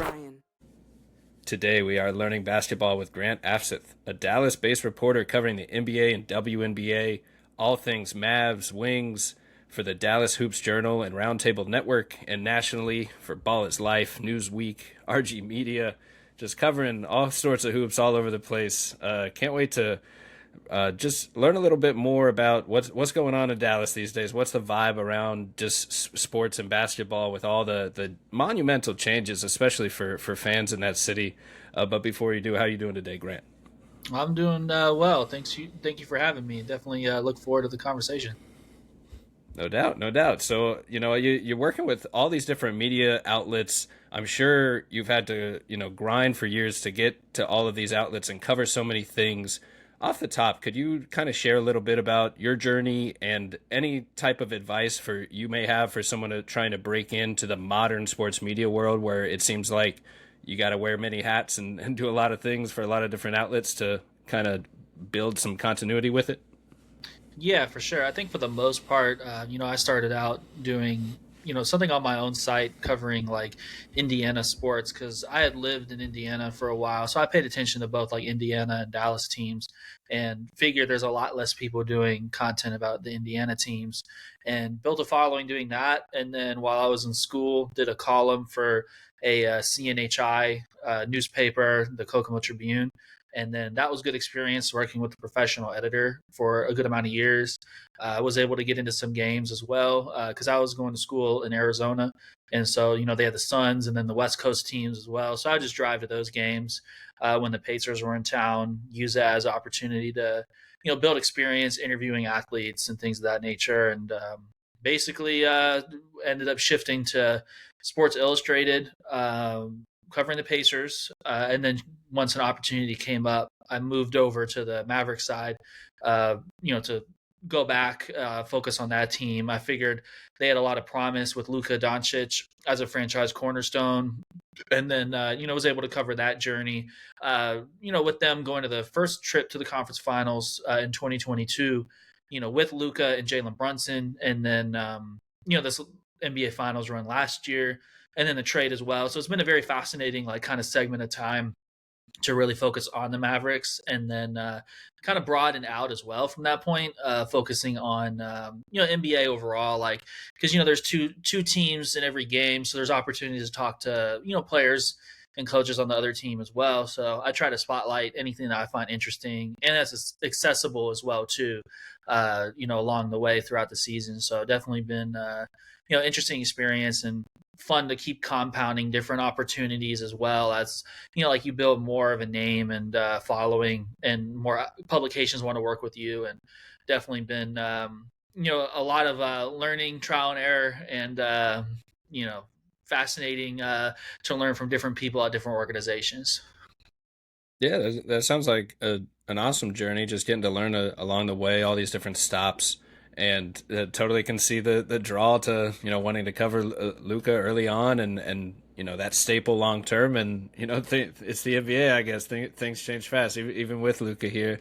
Ryan. Today we are learning basketball with Grant Afseth, a Dallas-based reporter covering the NBA and WNBA, all things Mavs, Wings, for the Dallas Hoops Journal and Roundtable Network, and nationally for Ballislife, Newsweek, RG Media, just covering all sorts of hoops all over the place. Can't wait to just learn a little bit more about what's going on in Dallas these days. What's the vibe around just sports and basketball with all the monumental changes, especially for fans in that city. But before you do, how are you doing today, Grant? I'm doing well. Thank you for having me. Definitely look forward to the conversation. No doubt, no doubt. So, you're working with all these different media outlets. I'm sure you've had to, grind for years to get to all of these outlets and cover so many things. Off the top, could you kind of share a little bit about your journey and any type of advice you may have for someone trying to break into the modern sports media world, where it seems like you got to wear many hats and do a lot of things for a lot of different outlets to kind of build some continuity with it? Yeah, for sure. I think for the most part, I started out doing, something on my own site covering like Indiana sports because I had lived in Indiana for a while. So I paid attention to both like Indiana and Dallas teams and figured there's a lot less people doing content about the Indiana teams and built a following doing that. And then while I was in school, did a column for a CNHI newspaper, the Kokomo Tribune. And then that was good experience working with a professional editor for a good amount of years. I was able to get into some games as well because I was going to school in Arizona. And so, they had the Suns and then the West Coast teams as well. So I would just drive to those games when the Pacers were in town, use that as an opportunity to, build experience interviewing athletes and things of that nature. And basically ended up shifting to Sports Illustrated, covering the Pacers. And then once an opportunity came up, I moved over to the Mavericks side, to go back, focus on that team. I figured they had a lot of promise with Luka Doncic as a franchise cornerstone. And then, was able to cover that journey, with them going to the first trip to the conference finals in 2022, with Luka and Jalen Brunson. And then, this NBA finals run last year, and then the trade as well. So it's been a very fascinating, like, kind of segment of time to really focus on the Mavericks, and then kind of broaden out as well from that point, focusing on NBA overall, like, because there's two teams in every game, so there's opportunities to talk to players and coaches on the other team as well. So I try to spotlight anything that I find interesting and that's accessible as well too, along the way throughout the season. So definitely been interesting experience and fun to keep compounding different opportunities as well as, like you build more of a name and following and more publications want to work with you. And definitely been, a lot of learning, trial and error, and, fascinating to learn from different people at different organizations. Yeah, that sounds like an awesome journey, just getting to learn along the way, all these different stops. And totally can see the draw to wanting to cover Luka early on, and that staple long term. And it's the NBA, I guess. Things change fast, even with Luka here.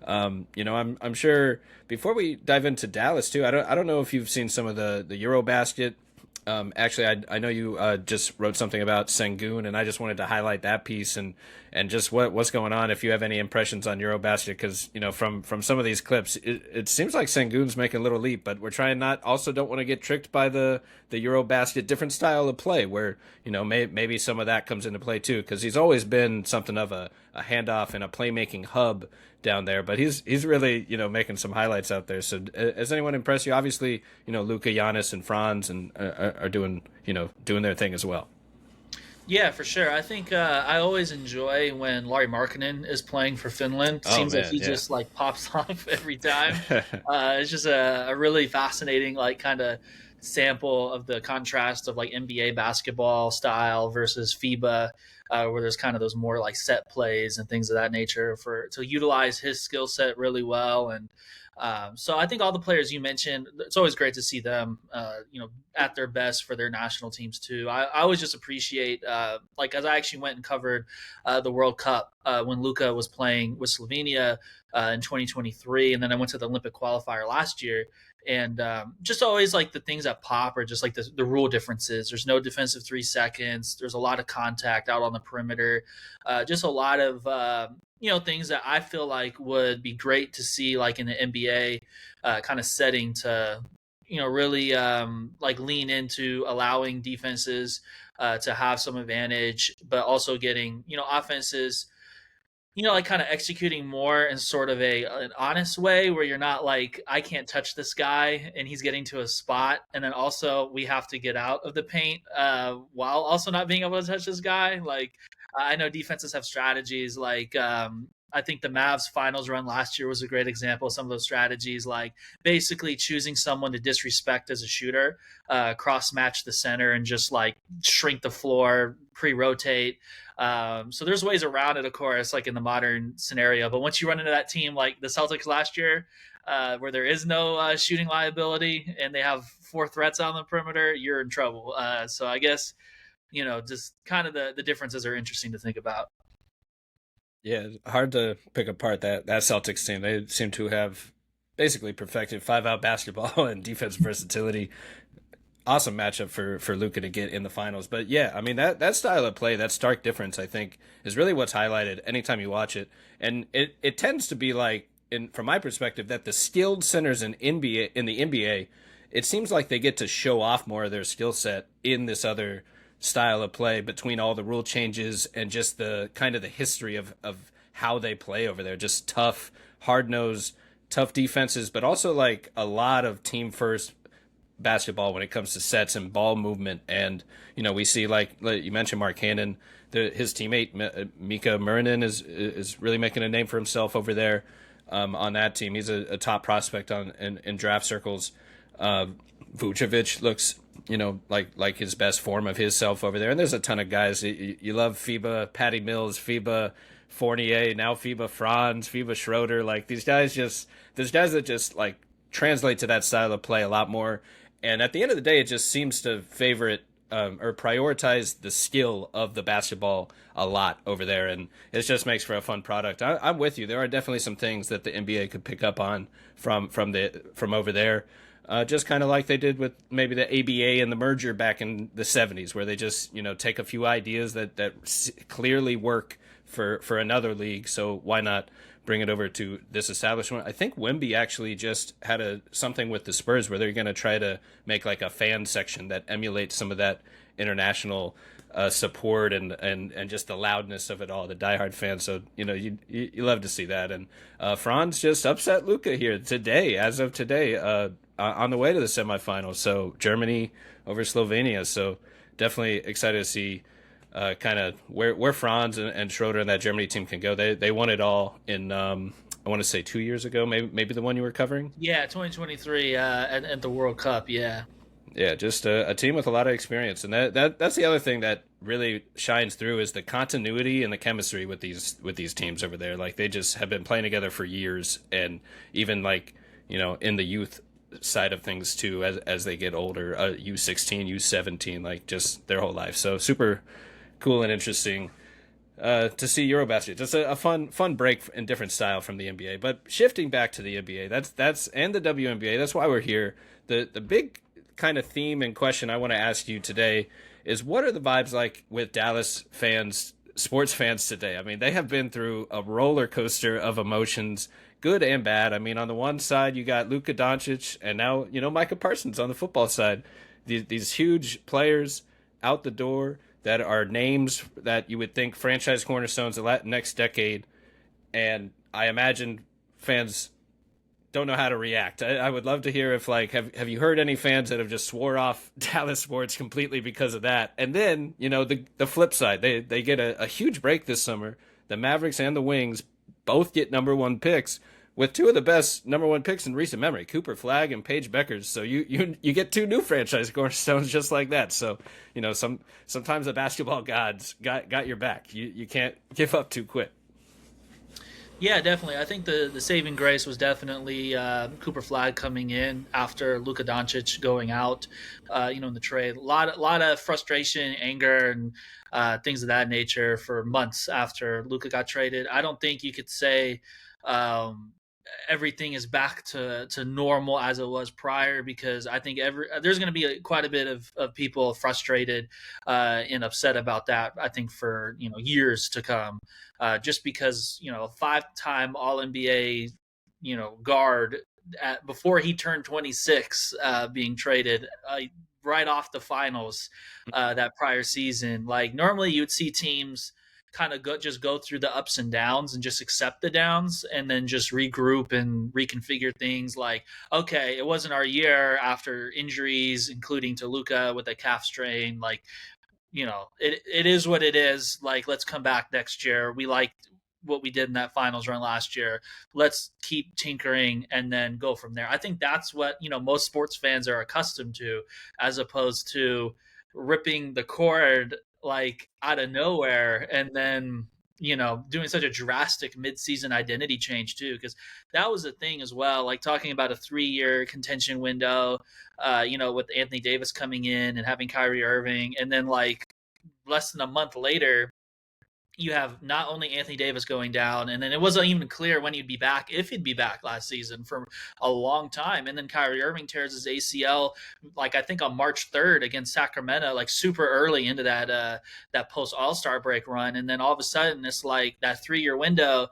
I'm sure. Before we dive into Dallas too, I don't know if you've seen some of the Eurobasket. Actually, I know you just wrote something about Sengun, and I just wanted to highlight that piece and just what's going on. If you have any impressions on Eurobasket, because from some of these clips, it seems like Sengun's making a little leap, but we're trying don't want to get tricked by the Eurobasket different style of play, where maybe some of that comes into play too, because he's always been something of a handoff and a playmaking hub down there, but he's really making some highlights out there. So has anyone impressed you? Obviously, Luka, Giannis, and Franz and are doing their thing as well. Yeah, for sure. I think I always enjoy when Larry Markkanen is playing for Finland. Seems like he just like pops off every time. It's just a really fascinating like kind of sample of the contrast of like NBA basketball style versus FIBA, where there's kind of those more like set plays and things of that nature to utilize his skill set really well. And so I think all the players you mentioned, it's always great to see them, at their best for their national teams too. I always just appreciate, as I actually went and covered the World Cup when Luka was playing with Slovenia in 2023, and then I went to the Olympic qualifier last year. And just always like the things that pop are just like the rule differences. There's no defensive 3 seconds. There's a lot of contact out on the perimeter. Just a lot of things that I feel like would be great to see like in the NBA kind of setting to really like lean into allowing defenses to have some advantage, but also getting offenses like kind of executing more in sort of an honest way where you're not like, I can't touch this guy and he's getting to a spot. And then also we have to get out of the paint while also not being able to touch this guy. Like, I know defenses have strategies like, I think the Mavs finals run last year was a great example of some of those strategies, like basically choosing someone to disrespect as a shooter, cross match the center and just like shrink the floor, pre-rotate. So there's ways around it, of course, like in the modern scenario. But once you run into that team like the Celtics last year, where there is no shooting liability and they have 4 threats on the perimeter, you're in trouble. So I guess, just kind of the differences are interesting to think about. Yeah, hard to pick apart that Celtics team. They seem to have basically perfected 5-out basketball and defense versatility. Awesome matchup for Luka to get in the finals. But yeah, I mean that style of play, that stark difference, I think, is really what's highlighted anytime you watch it. And it tends to be like, from my perspective, that the skilled centers in the NBA, it seems like they get to show off more of their skill set in this other style of play between all the rule changes and just the kind of the history of how they play over there. Just tough, hard nosed, tough defenses, but also like a lot of team first basketball when it comes to sets and ball movement. And we see like you mentioned Markkanen, his teammate Mikka is really making a name for himself over there on that team. He's a top prospect in draft circles. Vucevic looks like his best form of his self over there. And there's a ton of guys you love: FIBA, Patty Mills, FIBA Fournier, now FIBA Franz, FIBA Schroeder. Like there's guys that just like translate to that style of play a lot more. And at the end of the day, it just seems to favor it or prioritize the skill of the basketball a lot over there. And it just makes for a fun product. I'm with you. There are definitely some things that the NBA could pick up on from over there. Just kind of like they did with maybe the ABA and the merger back in the 70s, where they just, take a few ideas that clearly work for another league. So why not bring it over to this establishment? I think Wemby actually just had something with the Spurs where they're going to try to make like a fan section that emulates some of that international support and just the loudness of it all, the diehard fans. So you love to see that. And Franz just upset Luka here today, as of today, on the way to the semifinals. So Germany over Slovenia. So definitely excited to see kind of where Franz and Schroeder and that Germany team can go. They won it all in I want to say 2 years ago, maybe the one you were covering. Yeah, 2023 at the World Cup. Yeah. Yeah, just a team with a lot of experience, and that's the other thing that really shines through is the continuity and the chemistry with these teams over there. Like they just have been playing together for years, and even like in the youth side of things too, as they get older, U16, U17, like just their whole life. So super cool and interesting to see Eurobasket. Just a fun break in different style from the NBA. But shifting back to the NBA, that's and the WNBA. That's why we're here. The big kind of theme and question I want to ask you today is, what are the vibes like with Dallas fans, sports fans today? I mean, they have been through a roller coaster of emotions, good and bad. I mean, on the one side, you got Luka Doncic, and now, Micah Parsons on the football side. These huge players out the door that are names that you would think franchise cornerstones the next decade. And I imagine fans don't know how to react. I would love to hear if have you heard any fans that have just swore off Dallas sports completely because of that? And then the flip side, they get a huge break this summer. The Mavericks and the Wings both get number one picks, with two of the best number one picks in recent memory, Cooper Flagg and Paige Bueckers. So you get two new franchise cornerstones just like that. So sometimes the basketball gods got your back. You can't give up too quick. Yeah, definitely. I think the saving grace was definitely Cooper Flagg coming in after Luka Doncic going out. In the trade, a lot of frustration, anger, and things of that nature for months after Luka got traded. I don't think you could say everything is back to normal as it was prior, because I think there's going to be quite a bit of people frustrated and upset about that. I think for years to come, just because a 5-time All NBA guard before he turned 26 being traded right off the finals that prior season. Like normally you'd see teams kind of go through the ups and downs and just accept the downs and then just regroup and reconfigure things. Like, okay, it wasn't our year after injuries, including to Luka with a calf strain. Like, it is what it is. Like, let's come back next year. We liked what we did in that finals run last year. Let's keep tinkering and then go from there. I think that's what, most sports fans are accustomed to, as opposed to ripping the cord like out of nowhere and then, doing such a drastic midseason identity change too. Cause that was a thing as well. Like talking about a 3-year contention window, with Anthony Davis coming in and having Kyrie Irving. And then like less than a month later, you have not only Anthony Davis going down, and then it wasn't even clear when he'd be back, if he'd be back last season for a long time. And then Kyrie Irving tears his ACL, like I think on March 3rd against Sacramento, like super early into that post All-Star break run. And then all of a sudden, it's like that 3-year window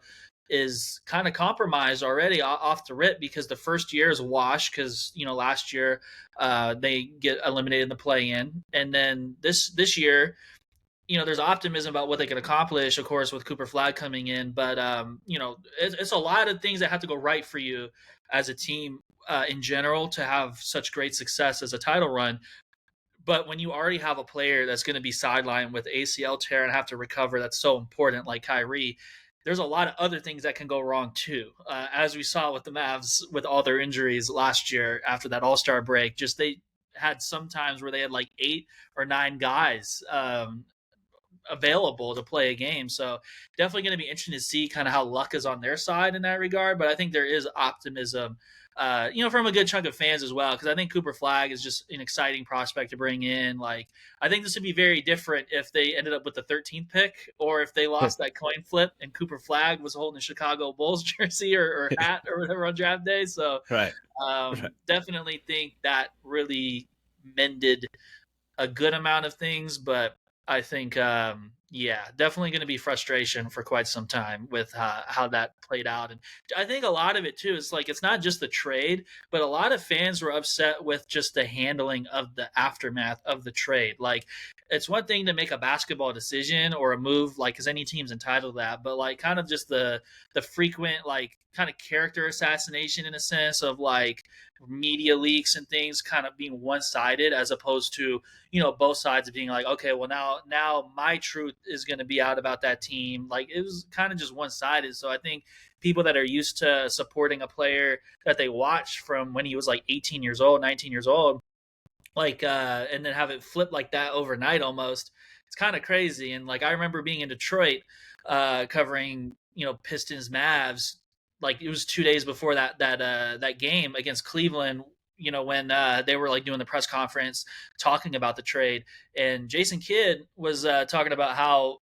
is kind of compromised already off the rip, because the first year is a wash because last year they get eliminated in the play-in, and then this year there's optimism about what they can accomplish, of course, with Cooper Flagg coming in. But, it's a lot of things that have to go right for you as a team in general to have such great success as a title run. But when you already have a player that's going to be sidelined with ACL tear and have to recover, that's so important, like Kyrie, there's a lot of other things that can go wrong too. As we saw with the Mavs with all their injuries last year after that All-Star break, just they had some times where they had like 8 or 9 guys available to play a game. So definitely going to be interesting to see kind of how luck is on their side in that regard. But I think there is optimism, from a good chunk of fans as well, because I think Cooper Flagg is just an exciting prospect to bring in. Like, I think this would be very different if they ended up with the 13th pick, or if they lost that coin flip and Cooper Flagg was holding a Chicago Bulls jersey or hat or whatever on draft day. So Right. Right. definitely think that really mended a good amount of things. But I think, definitely going to be frustration for quite some time with how that played out. And I think a lot of it too is like, it's not just the trade, but a lot of fans were upset with just the handling of the aftermath of the trade. Like, it's one thing to make a basketball decision or a move, like, because any team's entitled to that, but like kind of just the frequent, like, kind of character assassination in a sense of like media leaks and things kind of being one-sided, as opposed to both sides being like, okay, well now my truth is going to be out about that team. Like, it was kind of just one-sided. So I think people that are used to supporting a player that they watched from when he was like 18 years old, 19 years old, like and then have it flip like that overnight almost, it's kind of crazy. And like I remember being in Detroit covering Pistons Mavs, like it was 2 days before that game against Cleveland, when they were like doing the press conference talking about the trade, and Jason Kidd was talking about how,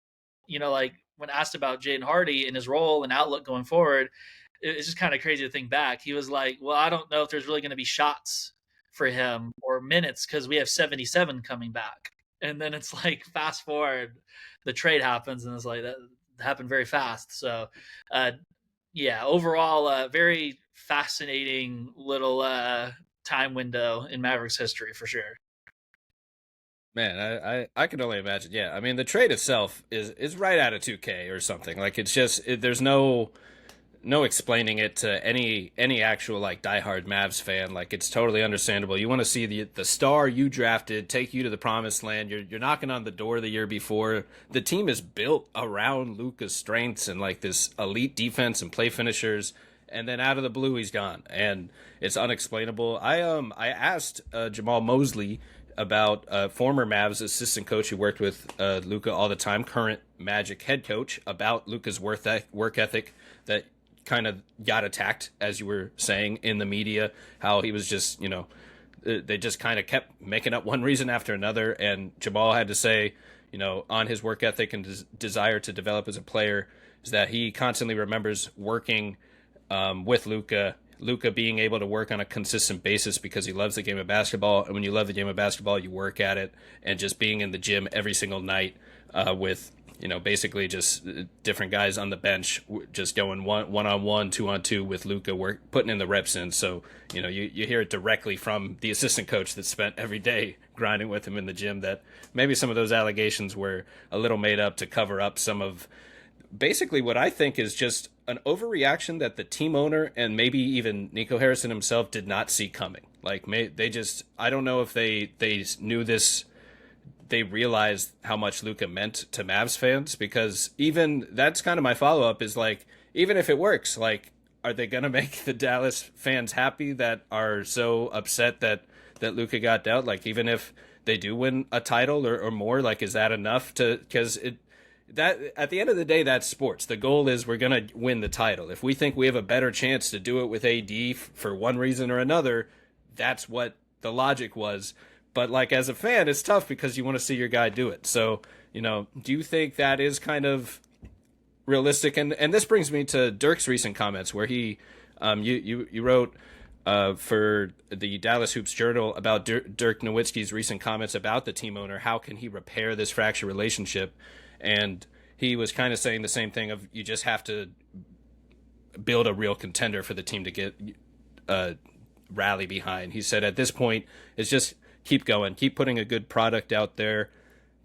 like when asked about Jaden Hardy and his role and outlook going forward, it's just kind of crazy to think back. He was like, well, I don't know if there's really going to be shots for him or minutes because we have 77 coming back. And then it's like, fast forward, the trade happens, and it's like that happened very fast. So, overall, very fascinating little time window in Mavericks history for sure. Man, I can only imagine. Yeah, I mean the trade itself is right out of 2K or something. Like it's just there's no explaining it to any actual like diehard Mavs fan. Like it's totally understandable. You want to see the star you drafted take you to the promised land. You're knocking on the door the year before. The team is built around Luka's strengths and like this elite defense and play finishers. And then out of the blue, he's gone, and it's unexplainable. I asked Jamal Mosley about former Mavs assistant coach who worked with Luka all the time, current Magic head coach, about Luka's work ethic that kind of got attacked, as you were saying, in the media, how he was just, they just kind of kept making up one reason after another. And Jamal had to say, on his work ethic and desire to develop as a player, is that he constantly remembers working with Luka. Luka being able to work on a consistent basis because he loves the game of basketball, and when you love the game of basketball, you work at it, and just being in the gym every single night with basically just different guys on the bench, just going one on one, 2-on-2 with Luka, work putting in the reps in. So you hear it directly from the assistant coach that spent every day grinding with him in the gym that maybe some of those allegations were a little made up to cover up some of basically what I think is just an overreaction that the team owner and maybe even Nico Harrison himself did not see coming. Like they just, I don't know if they knew this, they realized how much Luka meant to Mavs fans, because even that's kind of my follow up is like, even if it works, like, are they going to make the Dallas fans happy that are so upset that Luka got dealt? Like, even if they do win a title or more, like, is that enough to, because that at the end of the day, that's sports. The goal is we're going to win the title. If we think we have a better chance to do it with AD for one reason or another, that's what the logic was. But like as a fan, it's tough because you want to see your guy do it. So, do you think that is kind of realistic? And this brings me to Dirk's recent comments where he, you wrote for the Dallas Hoops Journal about Dirk Nowitzki's recent comments about the team owner. How can he repair this fractured relationship? And he was kind of saying the same thing of you just have to build a real contender for the team to get rally behind. He said at this point, it's just keep going, keep putting a good product out there.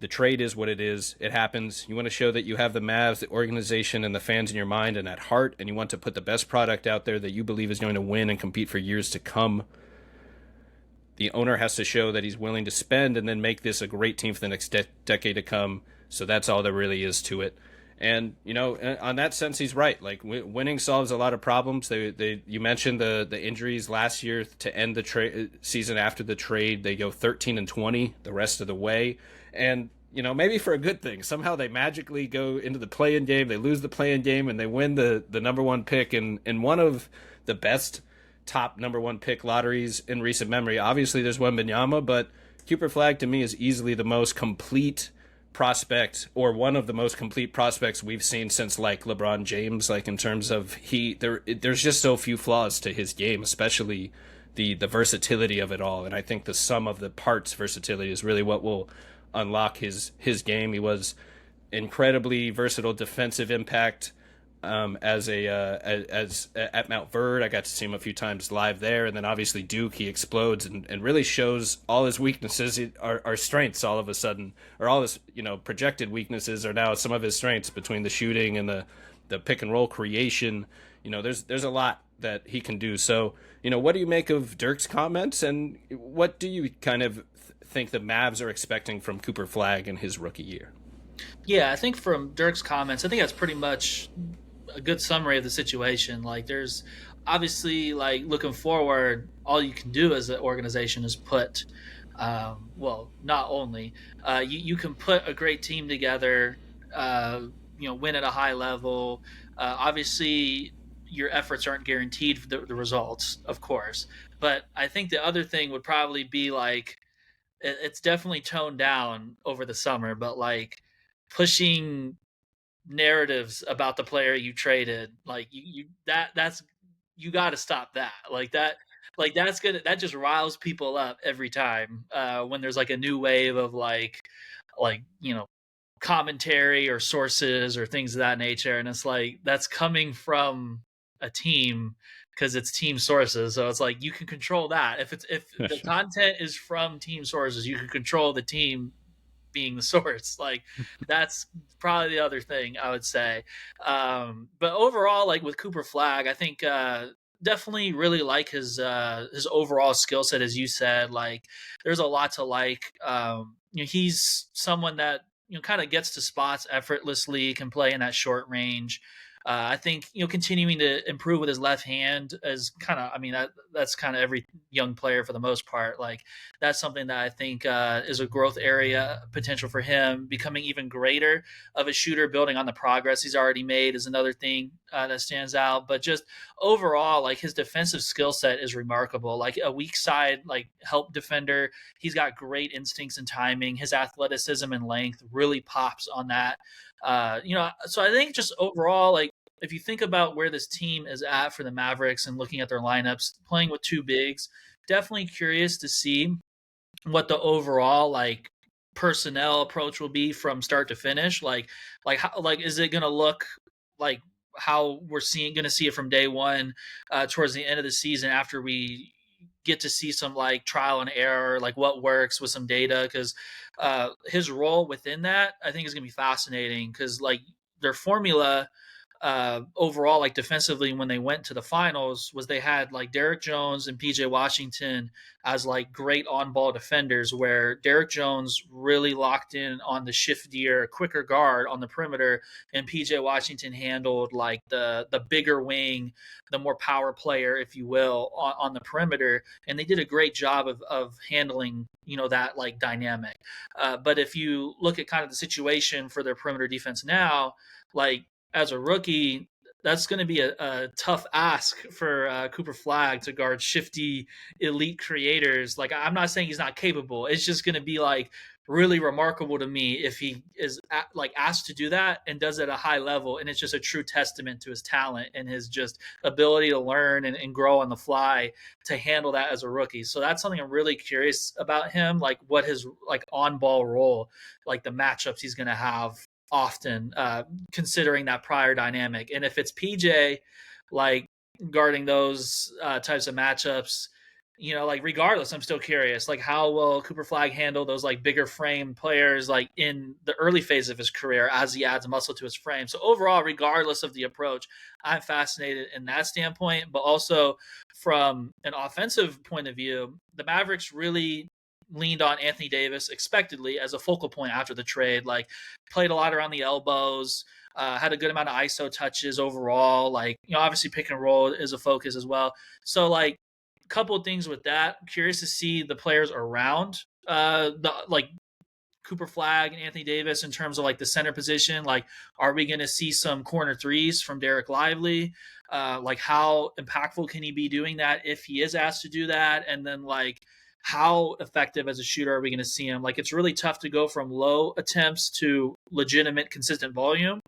The trade is what it is. It happens. You want to show that you have the Mavs, the organization, and the fans in your mind and at heart, and you want to put the best product out there that you believe is going to win and compete for years to come. The owner has to show that he's willing to spend and then make this a great team for the next decade to come. So that's all there really is to it. And, on that sense, he's right. Like, winning solves a lot of problems. You mentioned the injuries last year to end the season after the trade. They go 13-20 the rest of the way. And, maybe for a good thing. Somehow they magically go into the play-in game. They lose the play-in game, and they win the number one pick in one of the best top number one pick lotteries in recent memory. Obviously, there's Wembanyama, but Cooper Flagg, to me, is easily the most complete prospect, or one of the most complete prospects we've seen since like LeBron James, like in terms of there's just so few flaws to his game, especially the versatility of it all. And I think the sum of the parts versatility is really what will unlock his game. He was incredibly versatile defensive impact as at Mount Verde. I got to see him a few times live there, and then obviously Duke, he explodes and really shows all his weaknesses are strengths all of a sudden, or all his projected weaknesses are now some of his strengths between the shooting and the pick and roll creation. There's a lot that he can do. So what do you make of Dirk's comments, and what do you kind of think the Mavs are expecting from Cooper Flagg in his rookie year? Yeah, I think from Dirk's comments, I think that's pretty much a good summary of the situation. Like, there's obviously, like, looking forward, all you can do as an organization is put, not only you can put a great team together, win at a high level. Obviously, your efforts aren't guaranteed for the results, of course. But I think the other thing would probably be like, it's definitely toned down over the summer, but like pushing narratives about the player you traded, like that's you got to stop that. That just riles people up every time when there's like a new wave of like commentary or sources or things of that nature, and it's like that's coming from a team because it's team sources. So it's like you can control that. If the content is from team sources, you can control the team being the source. Like, that's probably the other thing I would say. But overall, like with Cooper Flagg, I think definitely really like his overall skill set, as you said. Like, there's a lot to like. He's someone that kind of gets to spots effortlessly, can play in that short range. I think continuing to improve with his left hand is kind of, that's kind of every young player for the most part. Like, that's something that I think is a growth area potential for him. Becoming even greater of a shooter, building on the progress he's already made, is another thing that stands out. But just overall, like, his defensive skill set is remarkable. Like, a weak side, like, help defender, he's got great instincts and timing. His athleticism and length really pops on that. So I think just overall, like, if you think about where this team is at for the Mavericks and looking at their lineups, playing with two bigs, definitely curious to see what the overall like personnel approach will be from start to finish. Like how, like is it going to look like how we're seeing going to see it from day one towards the end of the season after we get to see some like trial and error, like what works with some data, because his role within that I think is going to be fascinating because like their formula overall, like defensively, when they went to the finals, was they had like Derek Jones and PJ Washington as like great on ball defenders, where Derek Jones really locked in on the shiftier, quicker guard on the perimeter, and PJ Washington handled like the bigger wing, the more power player, if you will, on the perimeter, and they did a great job of handling that like dynamic. But if you look at kind of the situation for their perimeter defense now, like as a rookie, that's going to be a tough ask for Cooper Flagg to guard shifty elite creators. Like, I'm not saying he's not capable. It's just going to be like really remarkable to me if he is like asked to do that and does it at a high level. And it's just a true testament to his talent and his just ability to learn and grow on the fly to handle that as a rookie. So that's something I'm really curious about him, like what his like on ball role, like the matchups he's going to have often, considering that prior dynamic. And if it's PJ, like guarding those types of matchups, like regardless, I'm still curious, like how will Cooper Flagg handle those like bigger frame players, like in the early phase of his career as he adds muscle to his frame. So overall, regardless of the approach, I'm fascinated in that standpoint, but also from an offensive point of view, the Mavericks really leaned on Anthony Davis expectedly as a focal point after the trade, like played a lot around the elbows, had a good amount of ISO touches overall. Like, obviously pick and roll is a focus as well. So like a couple of things with that. Curious to see the players around the like Cooper Flagg and Anthony Davis in terms of like the center position. Like, are we going to see some corner threes from Derek Lively? Like, how impactful can he be doing that if he is asked to do that? And then like, how effective as a shooter are we going to see him? Like, it's really tough to go from low attempts to legitimate, consistent volume.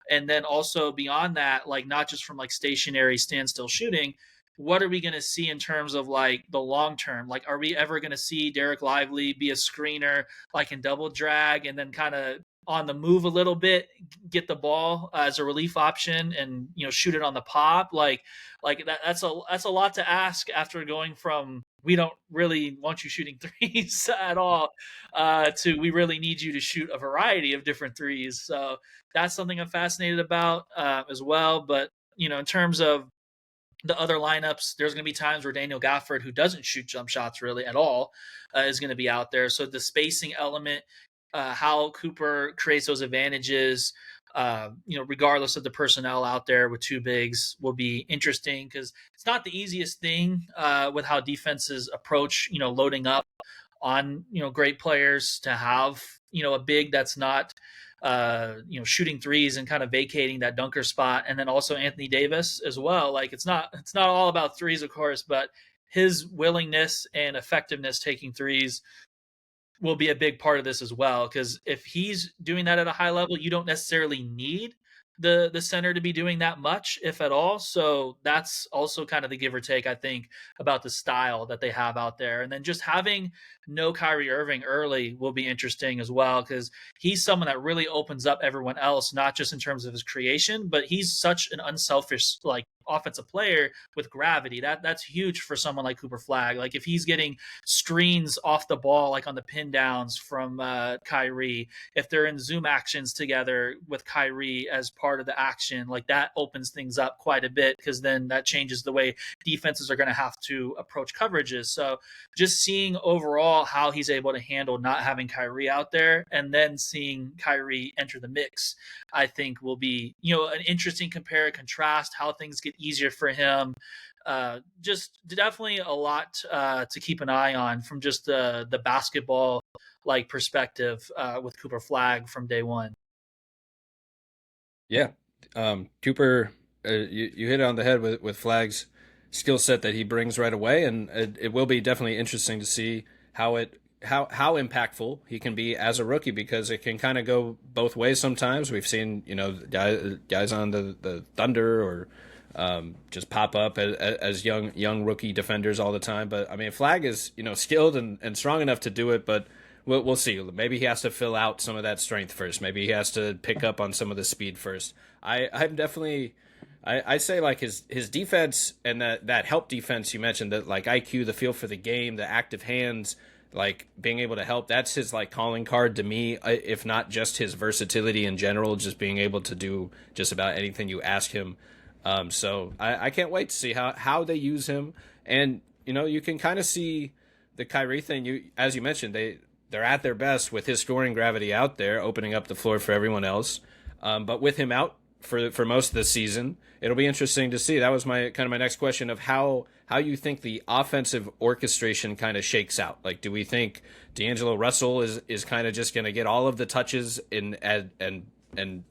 And then also beyond that, like not just from like stationary standstill shooting, what are we going to see in terms of like the long term? Like, are we ever going to see Derek Lively be a screener, like in double drag and then kind of on the move a little bit, get the ball as a relief option and, shoot it on the pop? Like that's a lot to ask after going from we don't really want you shooting threes at all to we really need you to shoot a variety of different threes. So that's something I'm fascinated about as well. But in terms of the other lineups, there's going to be times where Daniel Gafford, who doesn't shoot jump shots really at all, is going to be out there. So the spacing element, how Cooper creates those advantages, regardless of the personnel out there with two bigs, will be interesting because it's not the easiest thing with how defenses approach, loading up on, great players to have, a big that's not shooting threes and kind of vacating that dunker spot. And then also Anthony Davis as well. Like it's not all about threes, of course, but his willingness and effectiveness taking threes will be a big part of this as well. Because if he's doing that at a high level, you don't necessarily need the center to be doing that much, if at all. So that's also kind of the give or take, I think, about the style that they have out there. And then just having no Kyrie Irving early will be interesting as well, because he's someone that really opens up everyone else, not just in terms of his creation, but he's such an unselfish like offensive player with gravity. That's huge for someone like Cooper Flagg. Like if he's getting screens off the ball, like on the pin downs from Kyrie, if they're in zoom actions together with Kyrie as part of the action, like that opens things up quite a bit, because then that changes the way defenses are going to have to approach coverages. So just seeing overall how he's able to handle not having Kyrie out there and then seeing Kyrie enter the mix, I think will be, an interesting compare and contrast, how things get easier for him. Just definitely a lot to keep an eye on from just the basketball like perspective with Cooper Flagg from day one. Yeah, Cooper, you hit it on the head with Flagg's skill set that he brings right away, and it will be definitely interesting to see how it how impactful he can be as a rookie, because it can kind of go both ways sometimes. We've seen, guys on the Thunder or just pop up as young rookie defenders all the time. But I mean, Flagg is skilled and strong enough to do it, but we'll see. Maybe he has to fill out some of that strength first. Maybe he has to pick up on some of the speed first. I'm definitely. I say like his defense and that help defense you mentioned, that like IQ, the feel for the game, the active hands, like being able to help. That's his like calling card to me. If not just his versatility in general, just being able to do just about anything you ask him. So I can't wait to see how they use him. And you can kind of see the Kyrie thing. As you mentioned, they're at their best with his scoring gravity out there, opening up the floor for everyone else. But with him out for most of the season, it'll be interesting to see. That was my next question of how you think the offensive orchestration kind of shakes out. Like, do we think D'Angelo Russell is kind of just going to get all of the touches and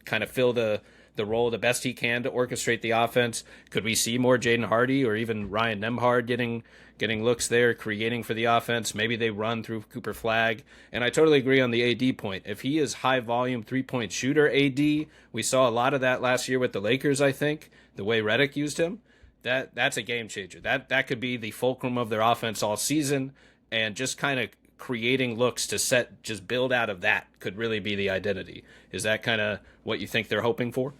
kind of fill the role the best he can to orchestrate the offense? Could we see more Jaden Hardy or even Ryan Nembhard getting looks there, creating for the offense? Maybe they run through Cooper Flagg. And I totally agree on the AD point. If he is high volume 3-point shooter AD, we saw a lot of that last year with the Lakers, I think, the way Redick used him. That's a game changer. That could be the fulcrum of their offense all season, and just kind of creating looks to just build out of that could really be the identity. Is that kind of what you think they're hoping for?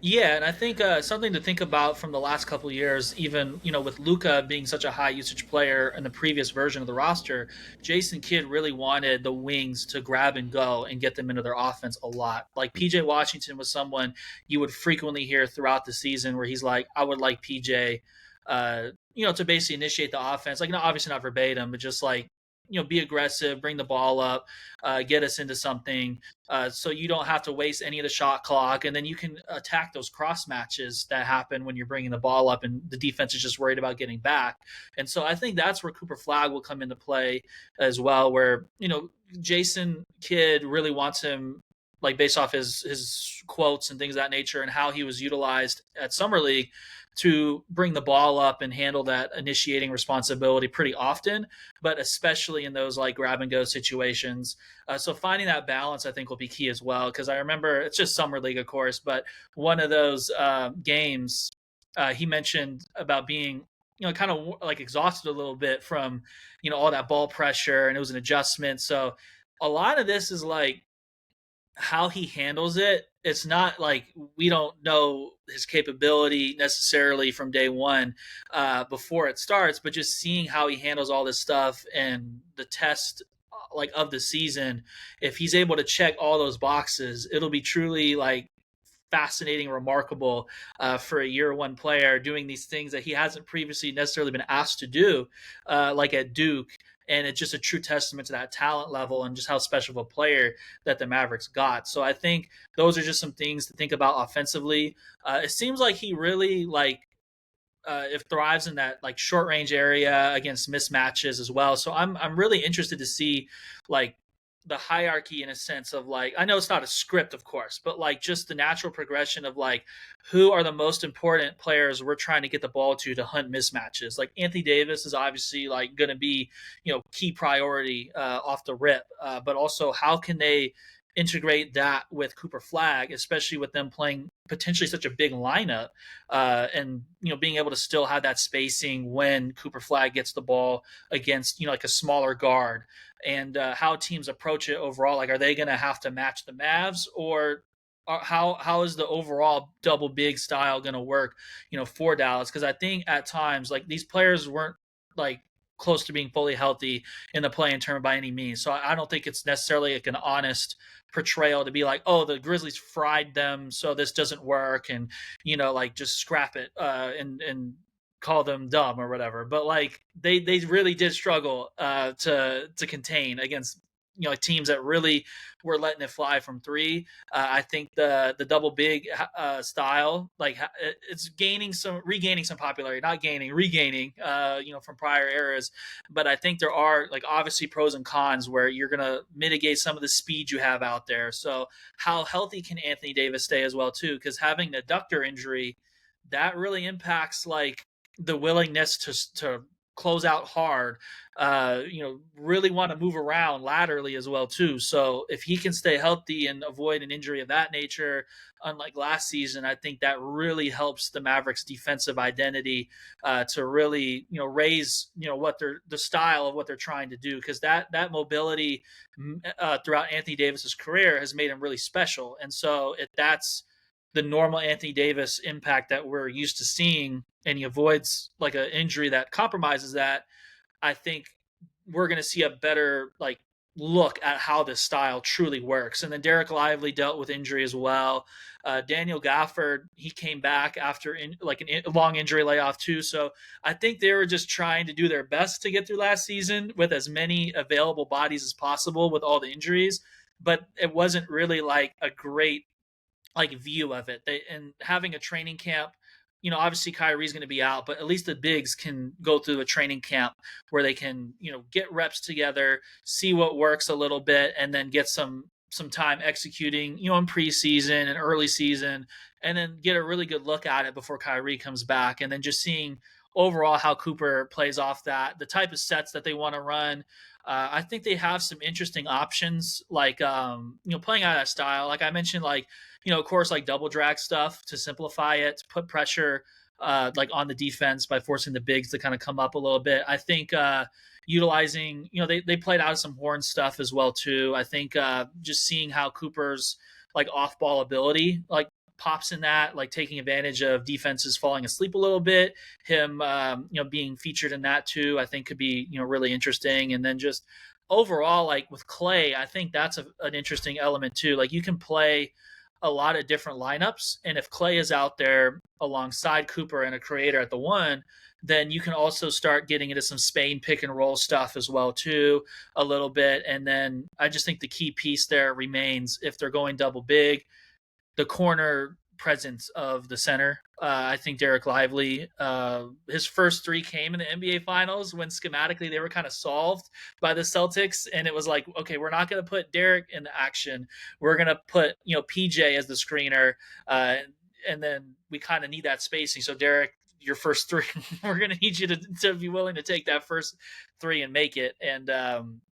Yeah, and I think something to think about from the last couple of years, even with Luka being such a high usage player in the previous version of the roster, Jason Kidd really wanted the wings to grab and go and get them into their offense a lot. Like PJ Washington was someone you would frequently hear throughout the season where he's like, I would like PJ, to basically initiate the offense. Like, not obviously not verbatim, but just like be aggressive, bring the ball up, get us into something, so you don't have to waste any of the shot clock, and then you can attack those cross matches that happen when you're bringing the ball up and the defense is just worried about getting back. And so I think that's where Cooper Flagg will come into play as well, where Jason Kidd really wants him, like based off his quotes and things of that nature and how he was utilized at Summer League, to bring the ball up and handle that initiating responsibility pretty often, but especially in those like grab and go situations. So finding that balance, I think, will be key as well. Because I remember it's just Summer League, of course, but one of those games, he mentioned about being kind of like exhausted a little bit from all that ball pressure, and it was an adjustment. So a lot of this is like how he handles it. It's not like we don't know his capability necessarily from day one before it starts, but just seeing how he handles all this stuff and the test like of the season, if he's able to check all those boxes, it'll be truly like fascinating, remarkable for a year one player doing these things that he hasn't previously necessarily been asked to do, like at Duke. And it's just a true testament to that talent level and just how special of a player that the Mavericks got. So I think those are just some things to think about offensively. It seems like he really if thrives in that like short range area against mismatches as well. So I'm really interested to see like the hierarchy in a sense of like, I know it's not a script, of course, but like just the natural progression of like who are the most important players we're trying to get the ball to hunt mismatches. Like Anthony Davis is obviously like going to be key priority off the rip, but also how can they integrate that with Cooper Flagg, especially with them playing potentially such a big lineup, and being able to still have that spacing when Cooper Flagg gets the ball against like a smaller guard, and how teams approach it overall. Like, are they going to have to match the Mavs, or how is the overall double big style going to work for Dallas? Because I think at times like these players weren't like close to being fully healthy in the play-in tournament by any means. So I don't think it's necessarily like an honest portrayal to be like, oh, the Grizzlies fried them, so this doesn't work, and like just scrap it and call them dumb or whatever. But like they really did struggle to contain against teams that really were letting it fly from three. I think the double big style, like it's regaining some popularity, not gaining, regaining, from prior eras. But I think there are like obviously pros and cons where you're gonna mitigate some of the speed you have out there. So how healthy can Anthony Davis stay as well too? Because having the adductor injury, that really impacts like the willingness to close out hard, really want to move around laterally as well too. So if he can stay healthy and avoid an injury of that nature, unlike last season, I think that really helps the Mavericks' defensive identity to really raise what the style of what they're trying to do, because that mobility throughout Anthony Davis's career has made him really special. And so if that's the normal Anthony Davis impact that we're used to seeing, and he avoids like an injury that compromises that, I think we're going to see a better look at how this style truly works. And then Derek Lively dealt with injury as well. Daniel Gafford, he came back after a long injury layoff too. So I think they were just trying to do their best to get through last season with as many available bodies as possible with all the injuries. But it wasn't really like a great view of it. And having a training camp, obviously Kyrie's going to be out, but at least the bigs can go through a training camp where they can, get reps together, see what works a little bit, and then get some time executing, in preseason and early season, and then get a really good look at it before Kyrie comes back. And then just seeing overall how Cooper plays off that, the type of sets that they want to run. I think they have some interesting options, like playing out of that style. Like I mentioned, of course, like double drag stuff to simplify it, to put pressure on the defense by forcing the bigs to kind of come up a little bit. I think utilizing, they played out some horn stuff as well too. I think just seeing how Cooper's off ball ability pops in that, taking advantage of defenses falling asleep a little bit, him being featured in that too, I think could be really interesting. And then just overall, with Clay, I think that's an interesting element too. You can play a lot of different lineups, and if Clay is out there alongside Cooper and a creator at the one, then you can also start getting into some Spain pick and roll stuff as well too, a little bit. And then I just think the key piece there remains, if they're going double big, the corner presence of the center. I think Derek Lively, his first three came in the NBA Finals when schematically they were kind of solved by the Celtics, and it was like, okay, we're not going to put Derek in action. We're going to put PJ as the screener, and then we kind of need that spacing. So Derek, your first three, we're going to need you to be willing to take that first three and make it. And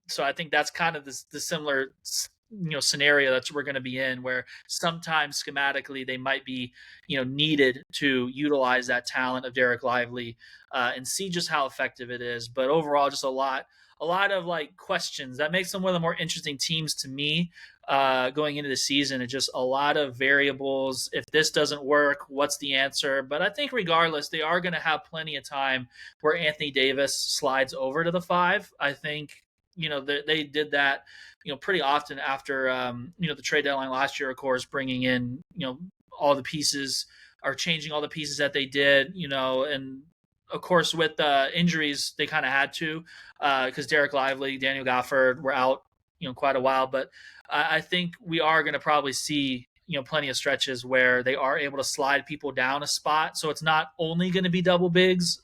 so I think that's kind of the similar scenario that we're going to be in, where sometimes schematically they might be needed to utilize that talent of Derek Lively and see just how effective it is. But overall, just a lot of questions that makes them one of the more interesting teams to me going into the season. It's just a lot of variables. If this doesn't work, what's the answer? But I think regardless, they are going to have plenty of time where Anthony Davis slides over to the five. I think they did that pretty often after the trade deadline last year, of course, bringing in all the pieces, or changing all the pieces that they did, and of course with injuries they kind of had to, because Derek Lively, Daniel Gafford were out quite a while. But I think we are going to probably see plenty of stretches where they are able to slide people down a spot, so it's not only going to be double bigs.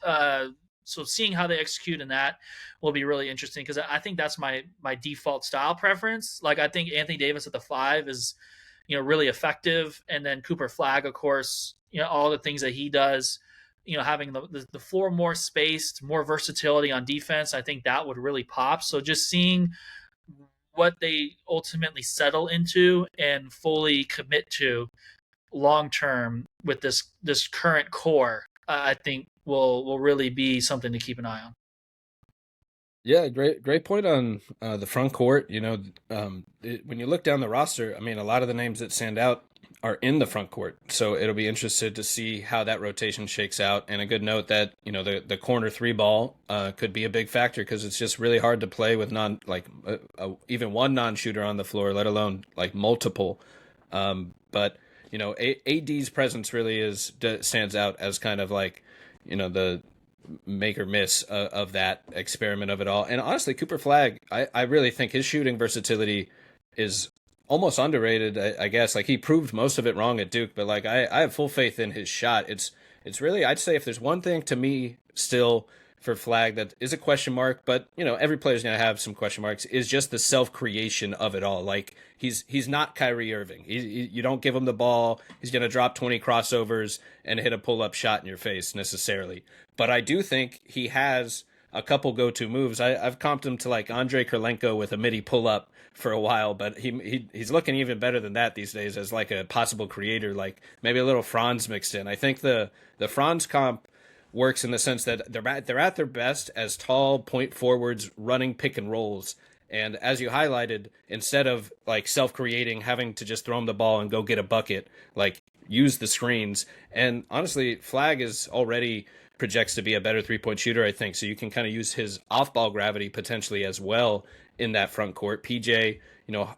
So seeing how they execute in that will be really interesting, because I think that's my default style preference. I think Anthony Davis at the five is really effective, and then Cooper Flagg, of course, all the things that he does, having the floor more spaced, more versatility on defense, I think that would really pop. So just seeing what they ultimately settle into and fully commit to long term with this current core, I think will really be something to keep an eye on. Yeah, great point on the front court. When you look down the roster, I mean, a lot of the names that stand out are in the front court. So it'll be interested to see how that rotation shakes out. And a good note that the corner three ball could be a big factor, because it's just really hard to play with even one non-shooter on the floor, let alone multiple. But AD's presence really stands out as kind of the make or miss of that experiment of it all. And honestly, Cooper Flagg, I really think his shooting versatility is almost underrated, I guess. He proved most of it wrong at Duke, but I have full faith in his shot. It's really, I'd say if there's one thing to me still for Flagg that is a question mark, but every player's going to have some question marks, is just the self-creation of it all. He's not Kyrie Irving. You don't give him the ball, he's going to drop 20 crossovers and hit a pull-up shot in your face necessarily. But I do think he has a couple go-to moves. I've comped him to like Andrei Kirilenko with a midi pull-up for a while, but he's looking even better than that these days as like a possible creator, like maybe a little Franz mixed in. I think the Franz comp works in the sense that they're at their best as tall point forwards running pick and rolls. And as you highlighted, instead of like self-creating, having to just throw him the ball and go get a bucket, like use the screens. And honestly, Flagg is already projects to be a better three-point shooter, I think. So you can kind of use his off-ball gravity potentially as well in that front court. PJ,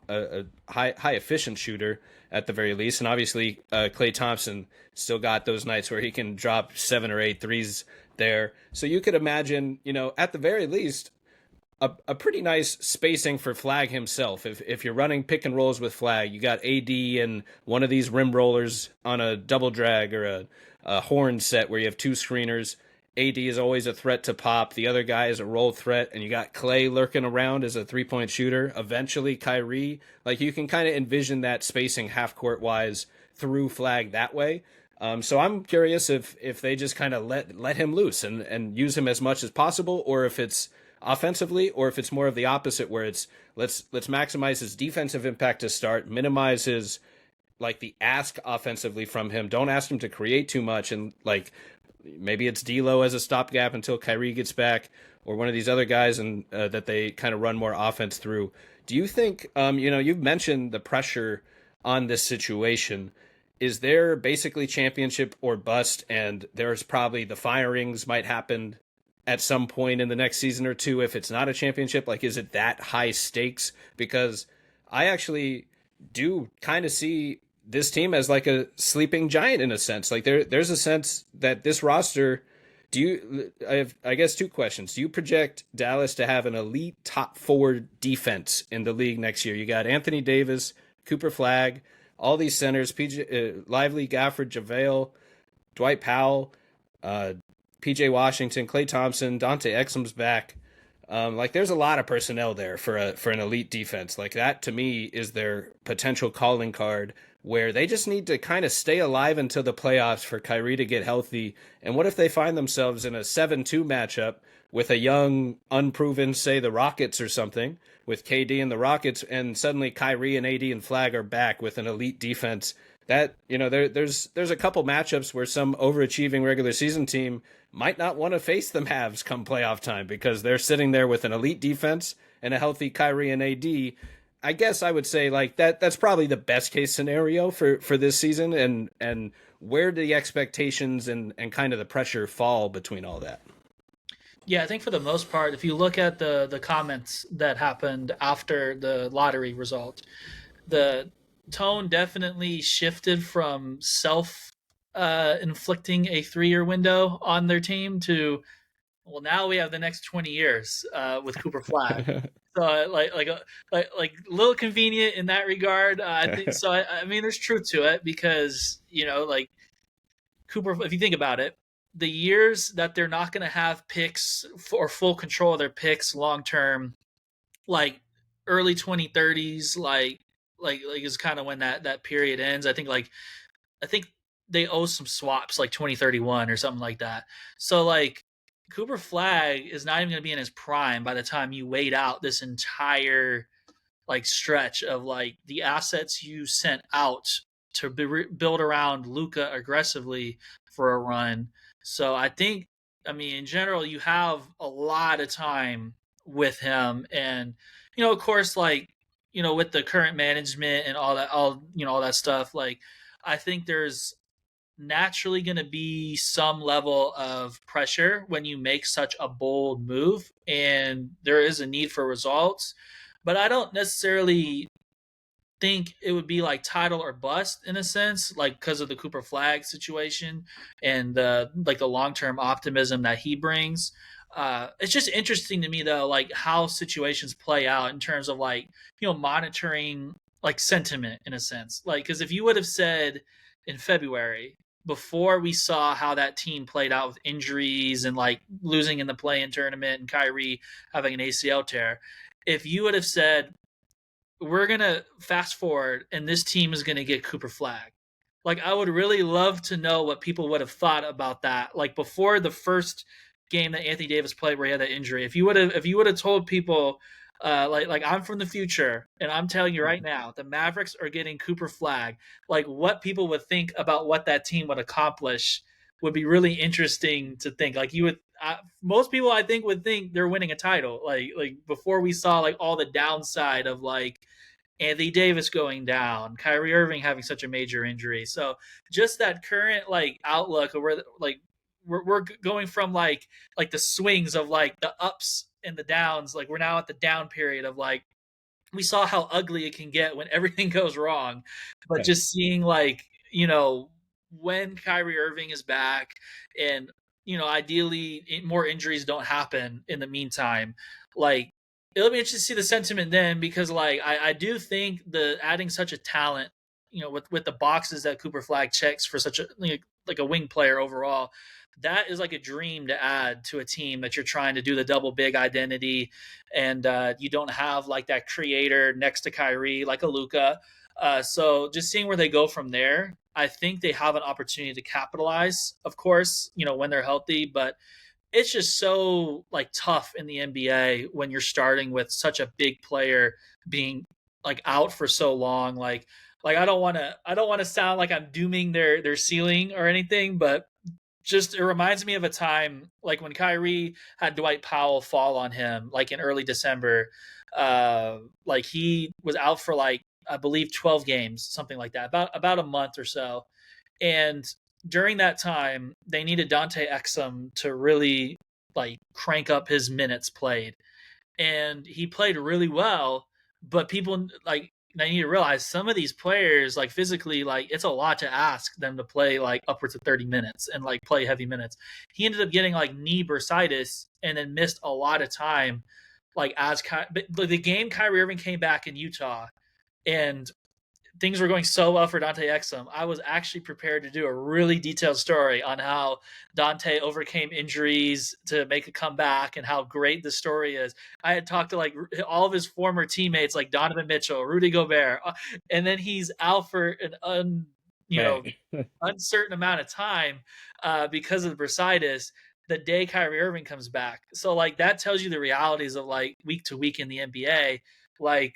a high efficient shooter at the very least, and obviously Klay Thompson still got those nights where he can drop 7 or 8 threes there. So you could imagine, at the very least, a pretty nice spacing for Flagg himself. If you're running pick and rolls with Flagg, you got AD and one of these rim rollers on a double drag or a horn set where you have two screeners. AD is always a threat to pop. The other guy is a roll threat, and you got Klay lurking around as a 3-point shooter. Eventually, Kyrie. Like, you can kind of envision that spacing half court wise through Flagg that way. So I'm curious if they just kind of let him loose and use him as much as possible, or if it's offensively, or if it's more of the opposite, where it's let's maximize his defensive impact to start, minimize his like the ask offensively from him. Don't ask him to create too much, and like maybe it's D'Lo as a stopgap until Kyrie gets back, or one of these other guys, and that they kind of run more offense through. Do you think you've mentioned the pressure on this situation? Is there basically championship or bust, and there's probably the firings might happen at some point in the next season or two if it's not a championship? Like, is it that high stakes? Because I actually do kind of see this team as like a sleeping giant in a sense. Like there's a sense that this roster, I guess two questions. Do you project Dallas to have an elite top 4 defense in the league next year? You got Anthony Davis, Cooper Flagg, all these centers, Lively, Gafford, JaVale, Dwight Powell, PJ Washington, Klay Thompson, Dante Exum's back. Like there's a lot of personnel there for an elite defense. Like that to me is their potential calling card, where they just need to kind of stay alive until the playoffs for Kyrie to get healthy. And what if they find themselves in a 7-2 matchup with a young, unproven, say the Rockets or something, with KD and the Rockets, and suddenly Kyrie and AD and Flagg are back with an elite defense? That, there's a couple matchups where some overachieving regular season team might not want to face the Mavs come playoff time because they're sitting there with an elite defense and a healthy Kyrie and AD. I guess I would say like that's probably the best case scenario for this season. And where do the expectations and kind of the pressure fall between all that? Yeah, I think for the most part, if you look at the comments that happened after the lottery result, the tone definitely shifted from inflicting a 3-year window on their team to, well, now we have the next 20 years with Cooper Flagg. So like a little convenient in that regard. I think so. I mean, there's truth to it because like Cooper, if you think about it, the years that they're not going to have picks or full control of their picks long term, like early 2030s, like is kind of when that period ends. I think they owe some swaps like 2031 or something like that. So like Cooper Flagg is not even going to be in his prime by the time you wait out this entire like stretch of like the assets you sent out to build around Luka aggressively for a run. So I think, I mean, in general, you have a lot of time with him, and of course, like with the current management and all that stuff. Like, I think there's naturally going to be some level of pressure when you make such a bold move, and there is a need for results. But I don't necessarily think it would be like title or bust in a sense, like because of the Cooper Flagg situation and the long-term optimism that he brings. It's just interesting to me though, like how situations play out in terms of like monitoring like sentiment in a sense. Like, because if you would have said in February, before we saw how that team played out with injuries and like losing in the play-in tournament and Kyrie having an ACL tear, if you would have said we're going to fast forward and this team is going to get Cooper Flagg, like I would really love to know what people would have thought about that, like before the first game that Anthony Davis played where he had that injury. If you would have told people like I'm from the future and I'm telling you right now, the Mavericks are getting Cooper Flagg, like what people would think about what that team would accomplish would be really interesting to think. Like you would most people I think would think they're winning a title. Like before we saw like all the downside of like Anthony Davis going down, Kyrie Irving having such a major injury. So just that current like outlook of where like we're going from like the swings of like the ups and the downs. Like we're now at the down period of like we saw how ugly it can get when everything goes wrong. But Right. just seeing like, when Kyrie Irving is back and, ideally more injuries don't happen in the meantime, like it'll be interesting to see the sentiment then because like I do think the adding such a talent, with the boxes that Cooper Flag checks for such a like a wing player overall, that is like a dream to add to a team that you're trying to do the double big identity and you don't have like that creator next to Kyrie like a Luka. So just seeing where they go from there, I think they have an opportunity to capitalize, of course, when they're healthy, but it's just so like tough in the NBA when you're starting with such a big player being like out for so long. Like I don't want to sound like I'm dooming their ceiling or anything, but just it reminds me of a time like when Kyrie had Dwight Powell fall on him like in early December. Like he was out for like I believe 12 games, something like that, about a month or so. And during that time, they needed Dante Exum to really like crank up his minutes played, and he played really well. But people like they need to realize some of these players like physically like it's a lot to ask them to play like upwards of 30 minutes and like play heavy minutes. He ended up getting like knee bursitis and then missed a lot of time like but the game Kyrie Irving came back in Utah and things were going so well for Dante Exum, I was actually prepared to do a really detailed story on how Dante overcame injuries to make a comeback and how great the story is. I had talked to like all of his former teammates, like Donovan Mitchell, Rudy Gobert, and then he's out for an Man. uncertain amount of time because of the bursitis. The day Kyrie Irving comes back, so like that tells you the realities of like week to week in the NBA. Like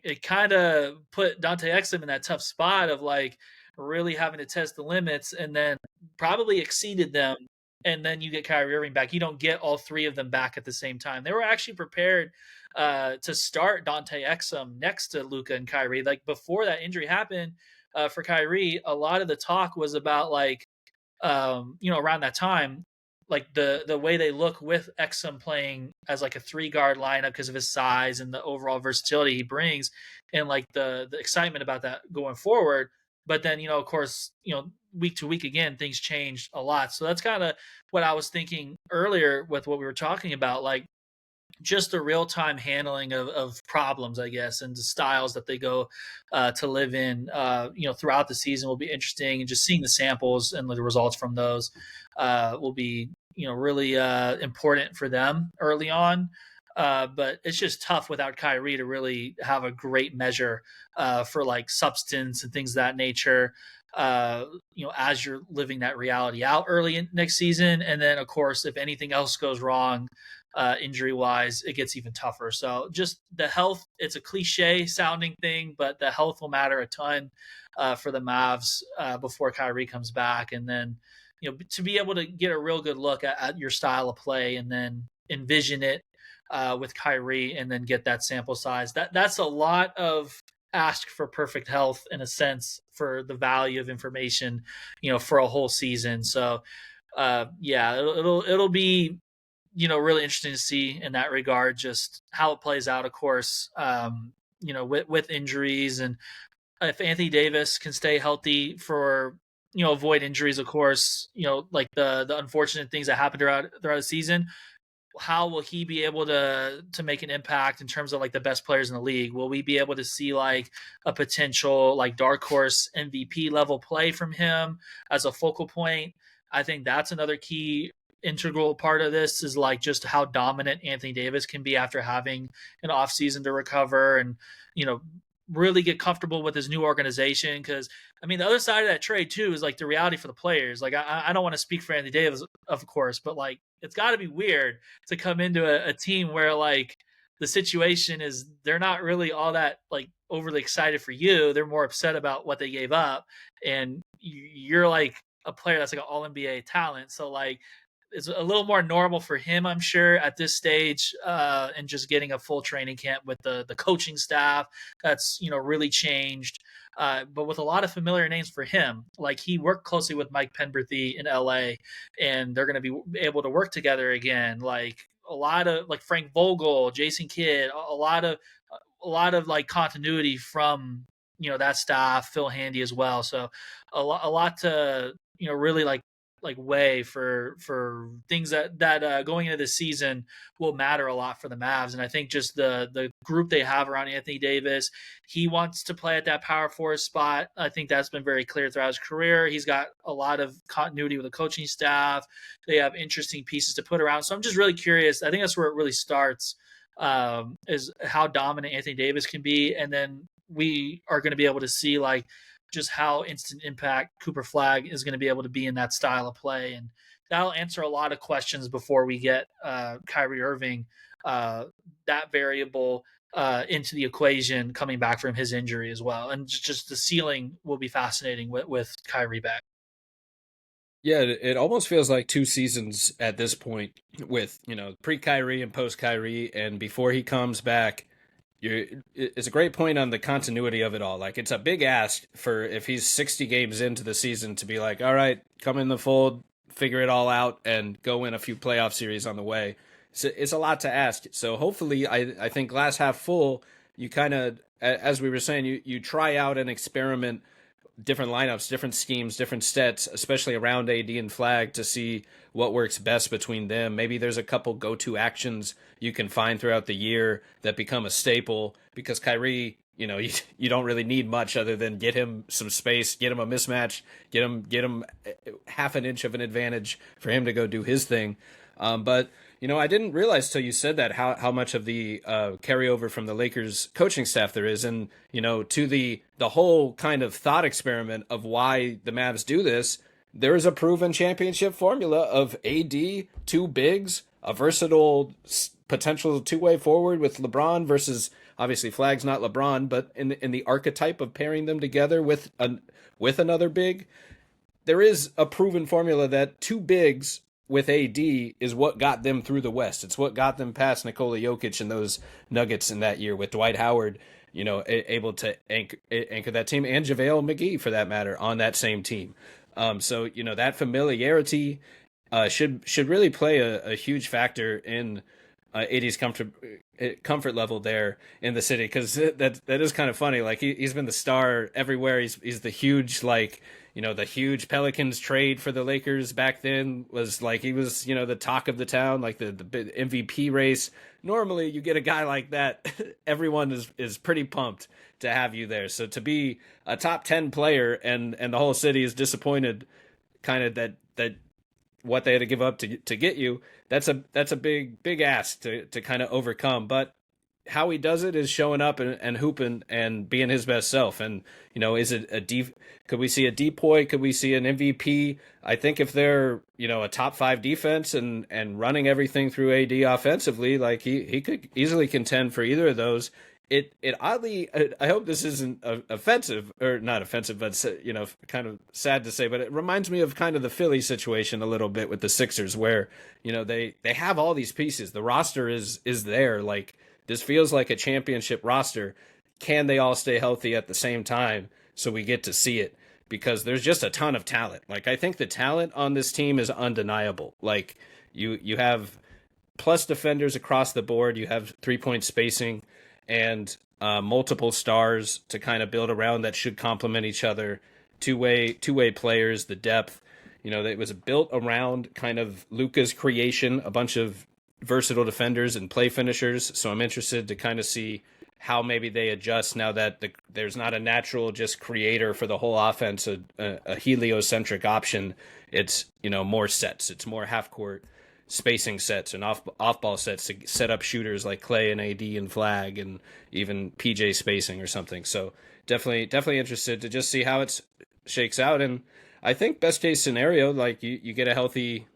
it kind of put Dante Exum in that tough spot of like really having to test the limits and then probably exceeded them. And then you get Kyrie Irving back. You don't get all three of them back at the same time. They were actually prepared to start Dante Exum next to Luka and Kyrie. Like before that injury happened for Kyrie, a lot of the talk was about like around that time, like the way they look with Exum playing as like a three guard lineup because of his size and the overall versatility he brings, and like the excitement about that going forward. But then of course week to week again things changed a lot. So that's kind of what I was thinking earlier with what we were talking about, like just the real time handling of problems, I guess, and the styles that they go to live in, throughout the season will be interesting, and just seeing the samples and the results from those will be, really important for them early on. But it's just tough without Kyrie to really have a great measure for like substance and things of that nature. As you're living that reality out early in next season, and then of course, if anything else goes wrong, injury wise, it gets even tougher. So just the health, it's a cliche sounding thing, but the health will matter a ton for the Mavs before Kyrie comes back. And then, to be able to get a real good look at your style of play and then envision it with Kyrie and then get that sample size. That's a lot of ask for perfect health in a sense for the value of information, for a whole season. So yeah, it'll be really interesting to see in that regard, just how it plays out, of course, with injuries. And if Anthony Davis can stay healthy for, avoid injuries, of course, like the unfortunate things that happened throughout the season, how will he be able to make an impact in terms of like the best players in the league? Will we be able to see like a potential like dark horse MVP level play from him as a focal point? I think that's another key integral part of this, is like just how dominant Anthony Davis can be after having an off season to recover, and really get comfortable with his new organization. Because I mean, the other side of that trade too is like the reality for the players. Like I don't want to speak for Anthony Davis, of course, but like it's got to be weird to come into a team where like the situation is they're not really all that like overly excited for you. They're more upset about what they gave up, and you're like a player that's like an All NBA talent. So like it's a little more normal for him, I'm sure, at this stage, and just getting a full training camp with the coaching staff. That's really changed, but with a lot of familiar names for him. Like he worked closely with Mike Penberthy in LA, and they're going to be able to work together again. Like a lot of like Frank Vogel, Jason Kidd, a lot of like continuity from that staff, Phil Handy as well. So a lot to really like way for things that going into this season will matter a lot for the Mavs. And I think just the group they have around Anthony Davis, he wants to play at that power forward spot. I think that's been very clear throughout his career. He's got a lot of continuity with the coaching staff. They have interesting pieces to put around. So I'm just really curious. I think that's where it really starts, is how dominant Anthony Davis can be. And then we are going to be able to see like just how instant impact Cooper Flagg is going to be able to be in that style of play. And that'll answer a lot of questions before we get Kyrie Irving, that variable, into the equation coming back from his injury as well. And just the ceiling will be fascinating with Kyrie back. Yeah, it almost feels like 2 seasons at this point with, pre Kyrie and post Kyrie. And before he comes back, it's a great point on the continuity of it all. Like, it's a big ask for if he's 60 games into the season to be like, all right, come in the fold, figure it all out, and go win a few playoff series on the way. It's a lot to ask. So hopefully, I think glass half full, you kind of, as we were saying, you try out and experiment different lineups, different schemes, different sets, especially around AD and Flagg, to see what works best between them. Maybe there's a couple go-to actions you can find throughout the year that become a staple, because Kyrie, you don't really need much other than get him some space, get him a mismatch, get him half an inch of an advantage for him to go do his thing. But I didn't realize till you said that how much of the carryover from the Lakers coaching staff there is, and to the whole kind of thought experiment of why the Mavs do this. There is a proven championship formula of AD, two bigs, a versatile potential two-way forward with LeBron versus, obviously Flagg's not LeBron, but in the archetype of pairing them together with another big, there is a proven formula that two bigs with AD is what got them through the West. It's what got them past Nikola Jokic and those Nuggets in that year, with Dwight Howard, able to anchor that team, and JaVale McGee, for that matter, on that same team. So that familiarity should really play a huge factor in AD's comfort level there in the city, because that is kind of funny. Like he's been the star everywhere. He's the huge, like, the huge Pelicans trade for the Lakers back then was like, he was, the talk of the town, like the MVP race. Normally you get a guy like that, everyone is pretty pumped to have you there. So to be a top 10 player and the whole city is disappointed kind of that what they had to give up to get you, that's a big ask to kind of overcome. But how he does it is showing up and hooping and being his best self. And, is it could we see a DPOY? Could we see an MVP? I think if they're, a top 5 defense and running everything through AD offensively, like he could easily contend for either of those. It oddly, I hope this isn't offensive, or not offensive, but kind of sad to say, but it reminds me of kind of the Philly situation a little bit with the Sixers, where they have all these pieces. The roster is there. Like, this feels like a championship roster. Can they all stay healthy at the same time so we get to see it? Because there's just a ton of talent. Like, I think the talent on this team is undeniable. Like, you have plus defenders across the board. You have 3-point spacing and multiple stars to kind of build around that should complement each other. Two-way players, the depth. It was built around kind of Luka's creation, a bunch of versatile defenders and play finishers. So I'm interested to kind of see how maybe they adjust now that there's not a natural just creator for the whole offense, a heliocentric option. It's more sets, it's more half court spacing sets and off ball sets to set up shooters like Clay and AD and Flagg and even PJ spacing or something. So definitely interested to just see how it shakes out. And I think best case scenario, like you get a healthy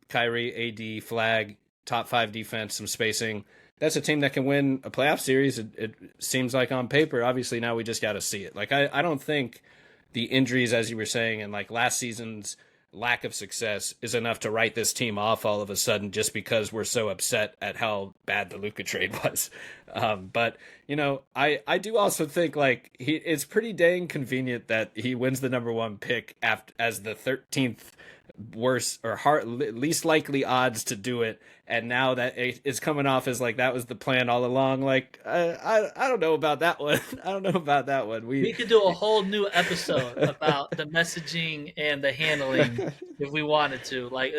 Kyrie, AD, Flagg, top five defense, some spacing. That's a team that can win a playoff series. It seems like on paper. Obviously, now we just got to see it. Like I don't think the injuries, as you were saying, and like last season's lack of success is enough to write this team off all of a sudden just because we're so upset at how bad the Luka trade was. But I do also think like it's pretty dang convenient that he wins the number one pick after as the 13th worst or least likely odds to do it, and now that it's coming off as like that was the plan all along. Like I don't know about that one. I don't know about that one. We could do a whole new episode about the messaging and the handling if we wanted to. Like,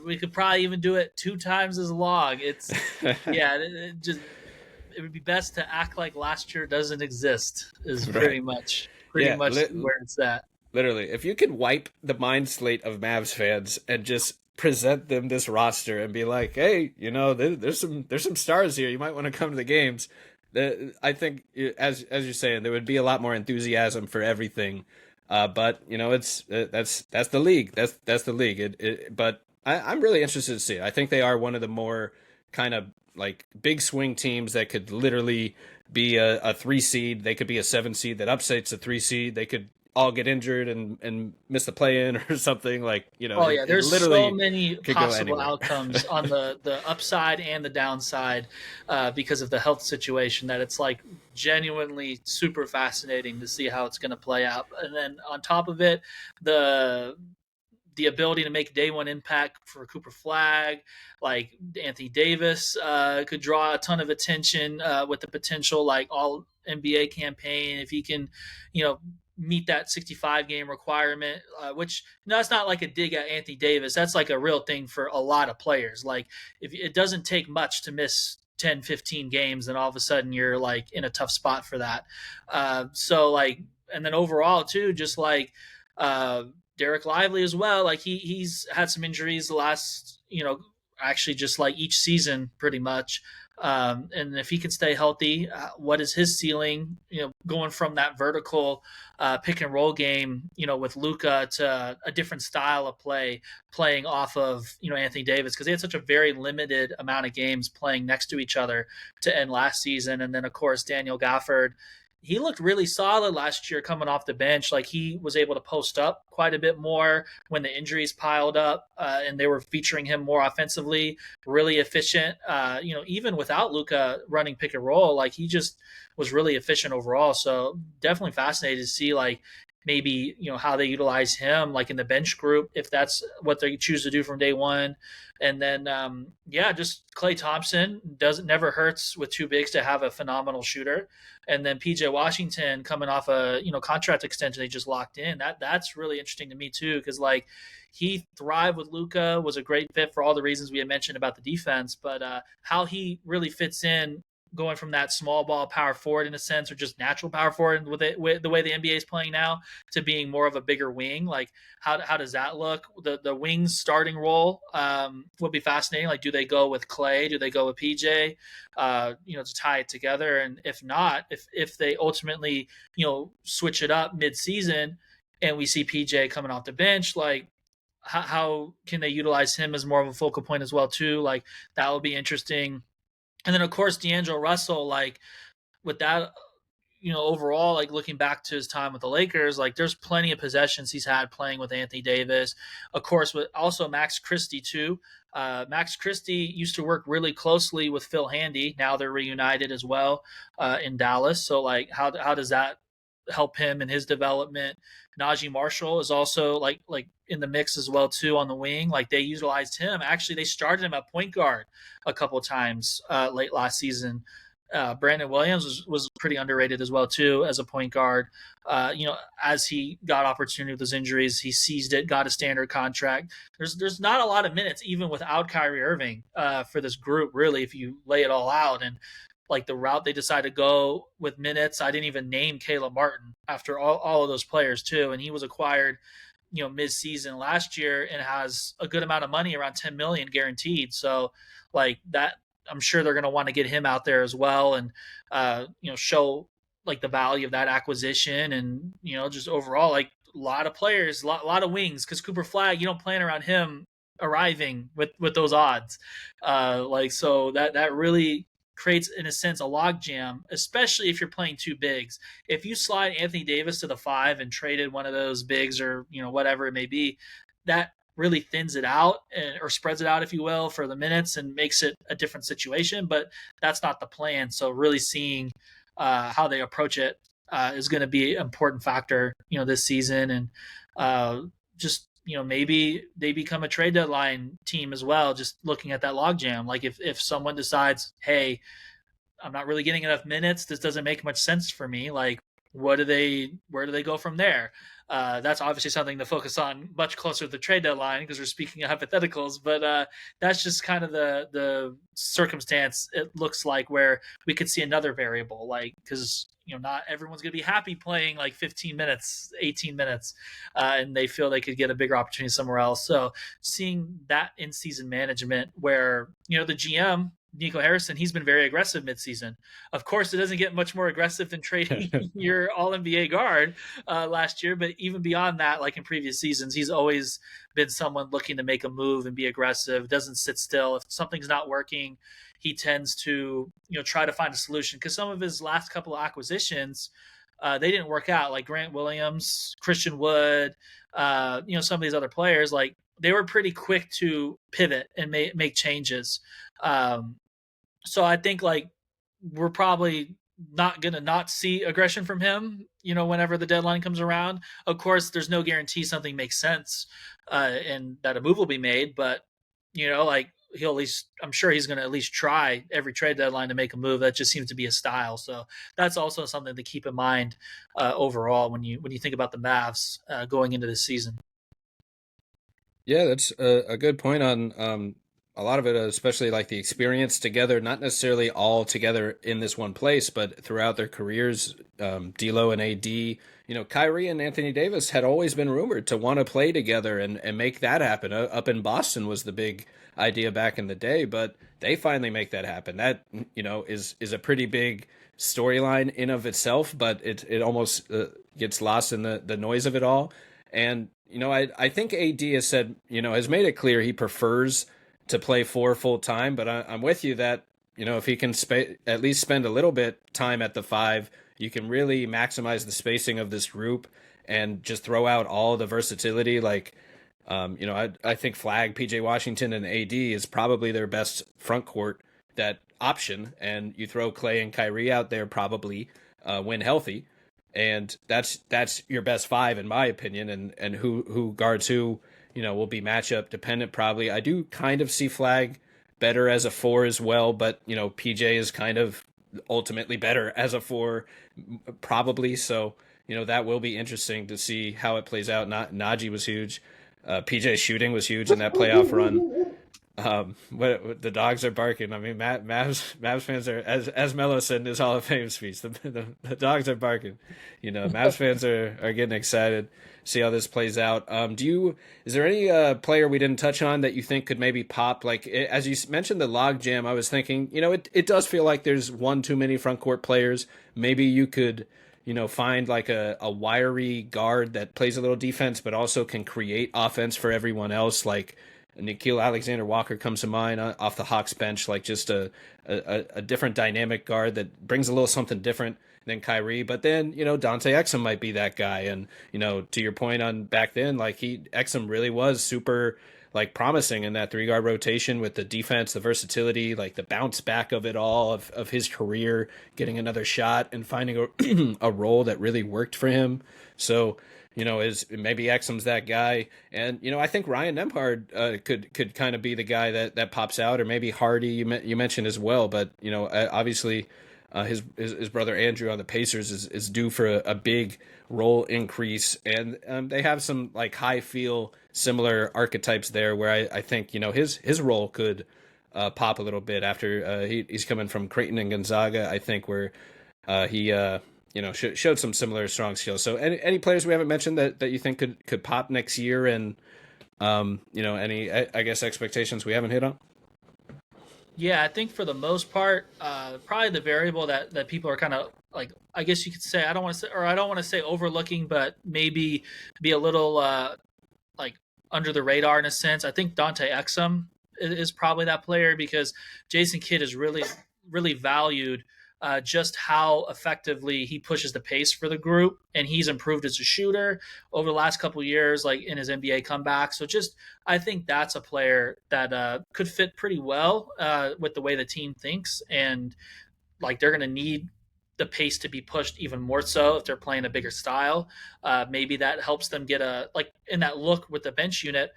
we could probably even do it 2 times as long. It's yeah, it would be best to act like last year doesn't exist. Is pretty much where it's at. Literally, if you could wipe the mind slate of Mavs fans and just present them this roster and be like, hey, there's some stars here. You might want to come to the games. I think, as you're saying, there would be a lot more enthusiasm for everything. But it's that's the league. That's the league. But I'm really interested to see it. I think they are one of the more kind of like big swing teams that could literally be a 3 seed. They could be a 7 seed that upsets a 3 seed. They could all get injured and miss the play-in or something Oh yeah, there's so many possible outcomes on the upside and the downside because of the health situation that it's like genuinely super fascinating to see how it's going to play out. And then on top of it, the ability to make day one impact for Cooper Flagg, like Anthony Davis could draw a ton of attention with the potential like all NBA campaign if he can, meet that 65 game requirement, which that's not like a dig at Anthony Davis. That's like a real thing for a lot of players. Like if it doesn't take much to miss 10, 15 games, then all of a sudden you're like in a tough spot for that. So like, and then overall too, just like Derek Lively as well. Like he's had some injuries the last, actually just like each season pretty much. And if he can stay healthy, what is his ceiling? Going from that vertical pick and roll game, with Luka to a different style of play, playing off of Anthony Davis, because they had such a very limited amount of games playing next to each other to end last season. And then of course Daniel Gafford. He looked really solid last year coming off the bench. Like he was able to post up quite a bit more when the injuries piled up and they were featuring him more offensively, really efficient. Even without Luka running pick and roll, like he just was really efficient overall. So definitely fascinated to see like maybe, how they utilize him like in the bench group, if that's what they choose to do from day one. And then, just Klay Thompson never hurts with 2 bigs to have a phenomenal shooter. And then PJ Washington coming off a, contract extension they just locked in. That's really interesting to me too. Cause like he thrived with Luka, was a great fit for all the reasons we had mentioned about the defense, but how he really fits in going from that small ball power forward in a sense, or just natural power forward with the way the NBA is playing now, to being more of a bigger wing. Like how does that look? The wings starting role would be fascinating. Like, do they go with Clay? Do they go with PJ? To tie it together. And if not, if they ultimately, switch it up mid-season and we see PJ coming off the bench, like how can they utilize him as more of a focal point as well too? Like that would be interesting. And then of course D'Angelo Russell, like with that, overall, like looking back to his time with the Lakers, like there's plenty of possessions he's had playing with Anthony Davis. Of course, with also Max Christie too. Max Christie used to work really closely with Phil Handy. Now they're reunited as well in Dallas. So like how does that help him in his development? Najee Marshall is also like in the mix as well too on the wing. Like they utilized him. Actually, they started him at point guard a couple of times late last season. Brandon Williams was pretty underrated as well too as a point guard. As he got opportunity with his injuries, he seized it, got a standard contract. There's not a lot of minutes even without Kyrie Irving for this group, really, if you lay it all out. And like the route they decided to go with minutes, I didn't even name Caleb Martin after all of those players too, and he was acquired mid-season last year and has a good amount of money, around 10 million guaranteed. So like that, I'm sure they're going to want to get him out there as well, and show like the value of that acquisition, and just overall like a lot of players, lot of wings, because Cooper Flagg, you don't plan around him arriving with those odds. Like so that really creates, in a sense, a logjam, especially if you're playing two bigs. If you slide Anthony Davis to the 5 and traded one of those bigs, or whatever it may be, that really thins it out, or spreads it out, if you will, for the minutes, and makes it a different situation. But that's not the plan. So really seeing how they approach it is going to be an important factor, this season. And just maybe they become a trade deadline team as well, just looking at that logjam. Like if someone decides, hey, I'm not really getting enough minutes, this doesn't make much sense for me, like where do they go from there? That's obviously something to focus on much closer to the trade deadline, because we're speaking of hypotheticals. But that's just kind of the circumstance it looks like, where we could see another variable, like, because not everyone's going to be happy playing like 15 minutes, 18 minutes, and they feel they could get a bigger opportunity somewhere else. So seeing that in-season management, where the GM Nico Harrison, he's been very aggressive midseason. Of course, it doesn't get much more aggressive than trading your All NBA guard last year. But even beyond that, like in previous seasons, he's always been someone looking to make a move and be aggressive. Doesn't sit still. If something's not working, he tends to try to find a solution. Because some of his last couple of acquisitions, they didn't work out. Like Grant Williams, Christian Wood, some of these other players, like they were pretty quick to pivot and make changes. So I think like we're probably not going to not see aggression from him, whenever the deadline comes around. Of course, there's no guarantee something makes sense and that a move will be made. But, like he'll at least, I'm sure he's going to at least try every trade deadline to make a move. That just seems to be a style. So that's also something to keep in mind overall when you think about the Mavs going into this season. Yeah, that's a good point on a lot of it, especially like the experience together, not necessarily all together in this one place, but throughout their careers. D'Lo and AD, Kyrie and Anthony Davis had always been rumored to want to play together and make that happen. Up in Boston was the big idea back in the day, but they finally make that happen. That is a pretty big storyline in of itself, but it almost gets lost in the noise of it all. And I think AD has said, has made it clear he prefers to play 4 full time, but I'm with you that if he can at least spend a little bit time at the 5, you can really maximize the spacing of this group and just throw out all the versatility. Like I think Flagg, PJ Washington, and AD is probably their best front court, that option, and you throw Clay and Kyrie out there probably when healthy, and that's your best 5 in my opinion. And who guards who, will be matchup dependent probably. I do kind of see Flagg better as a 4 as well, but PJ is kind of ultimately better as a 4 probably. So that will be interesting to see how it plays out. Najee was huge. PJ's shooting was huge in that playoff run. What the dogs are barking. I mean, Mavs fans are, as Melo said in his Hall of Fame speech, the dogs are barking. Mavs fans are getting excited. See how this plays out. Is there any player we didn't touch on that you think could maybe pop? Like, as you mentioned the log jam, I was thinking, it does feel like there's one too many front court players. Maybe you could, find like a wiry guard that plays a little defense, but also can create offense for everyone else. Like Nickeil Alexander-Walker comes to mind off the Hawks bench, like just a different dynamic guard that brings a little something different than Kyrie. But then, Dante Exum might be that guy. And, to your point on back then, like Exum really was super like promising in that 3-guard rotation with the defense, the versatility, like the bounce back of it all of his career, getting another shot and finding a role that really worked for him. So, is maybe Exum's that guy. And, I think Ryan Nembhard could kind of be the guy that pops out, or maybe Hardy you mentioned as well. But, obviously his brother Andrew on the Pacers is due for a big role increase. And they have some like high feel similar archetypes there where I think, his role could pop a little bit after he's coming from Creighton and Gonzaga, I think, where he showed some similar strong skills. So any players we haven't mentioned that you think could pop next year, and any I guess expectations we haven't hit on. Yeah, I think for the most part, probably the variable that people are kind of like, I guess you could say, I don't want to say overlooking, but maybe be a little like under the radar in a sense. I think Dante Exum is probably that player because Jason Kidd is really valued just how effectively he pushes the pace for the group, and he's improved as a shooter over the last couple of years, like in his NBA comeback. So just I think that's a player that could fit pretty well with the way the team thinks, and like they're going to need the pace to be pushed even more so if they're playing a bigger style. Maybe that helps them get a like in that look with the bench unit.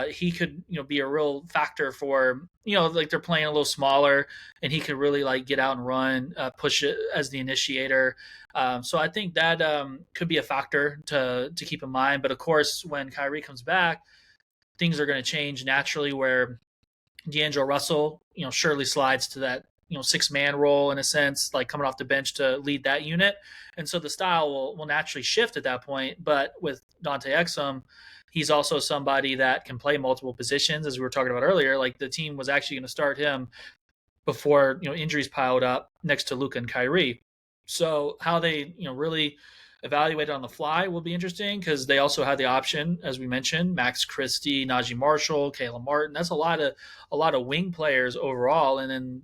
He could be a real factor for like they're playing a little smaller, and he could really like get out and run, push it as the initiator. So I think that could be a factor to keep in mind. But of course, when Kyrie comes back, things are going to change naturally. Where D'Angelo Russell, surely slides to that, 6-man role in a sense, like coming off the bench to lead that unit. And so the style will naturally shift at that point. But with Dante Exum, he's also somebody that can play multiple positions, as we were talking about earlier. Like the team was actually going to start him before, injuries piled up next to Luka and Kyrie. So how they, really evaluate it on the fly will be interesting because they also had the option, as we mentioned, Max Christie, Najee Marshall, Kayla Martin. That's a lot of wing players overall, and then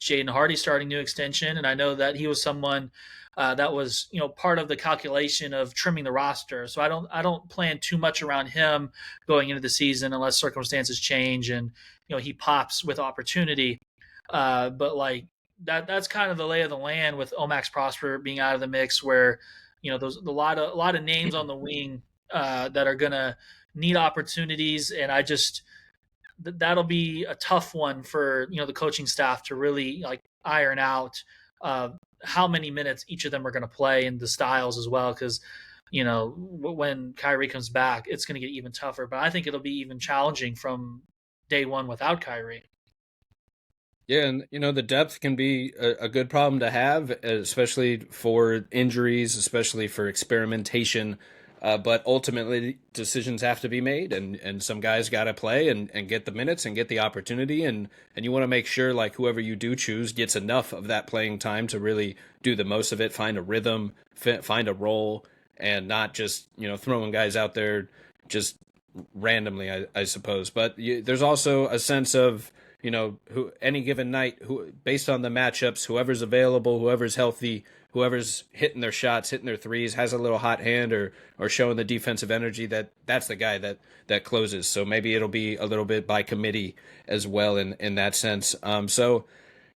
Jaden Hardy starting new extension. And I know that he was someone that was part of the calculation of trimming the roster. So I don't plan too much around him going into the season unless circumstances change and he pops with opportunity. But like that's kind of the lay of the land with Omax Prosper being out of the mix, where there's a lot of names on the wing that are gonna need opportunities, and I just that'll be a tough one for the coaching staff to really like iron out how many minutes each of them are going to play and the styles as well, because when Kyrie comes back, it's going to get even tougher. But I think it'll be even challenging from day one without Kyrie. Yeah, and the depth can be a good problem to have, especially for injuries, especially for experimentation. But ultimately, decisions have to be made, and some guys got to play and get the minutes and get the opportunity, and you want to make sure like whoever you do choose gets enough of that playing time to really do the most of it, find a rhythm, find a role, and not just throwing guys out there just randomly, I suppose. But there's also a sense of who any given night, who based on the matchups, whoever's available, whoever's healthy, whoever's hitting their shots, hitting their threes, has a little hot hand or showing the defensive energy, that's the guy that closes. So maybe it'll be a little bit by committee as well in that sense. So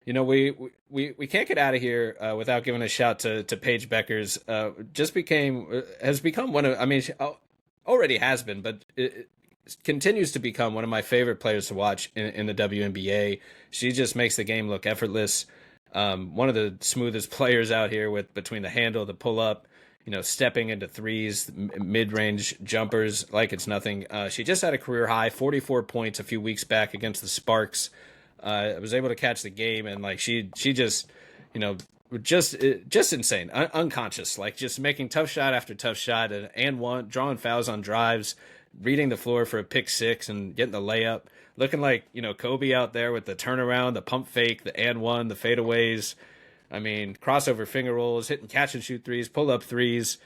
we can't get out of here without giving a shout to Paige Bueckers. Has become one of, I mean, she already has been, but it continues to become one of my favorite players to watch in the WNBA. She just makes the game look effortless. One of the smoothest players out here with between the handle, the pull up, stepping into threes, mid-range jumpers like it's nothing. She just had a career high, 44 points a few weeks back against the Sparks. I was able to catch the game, and like she just, just insane, unconscious, like just making tough shot after tough shot, and one drawing fouls on drives, reading the floor for a pick six and getting the layup, looking like Kobe out there with the turnaround, the pump fake, the and one, the fadeaways. I mean, crossover finger rolls, hitting catch and shoot threes, pull up threes,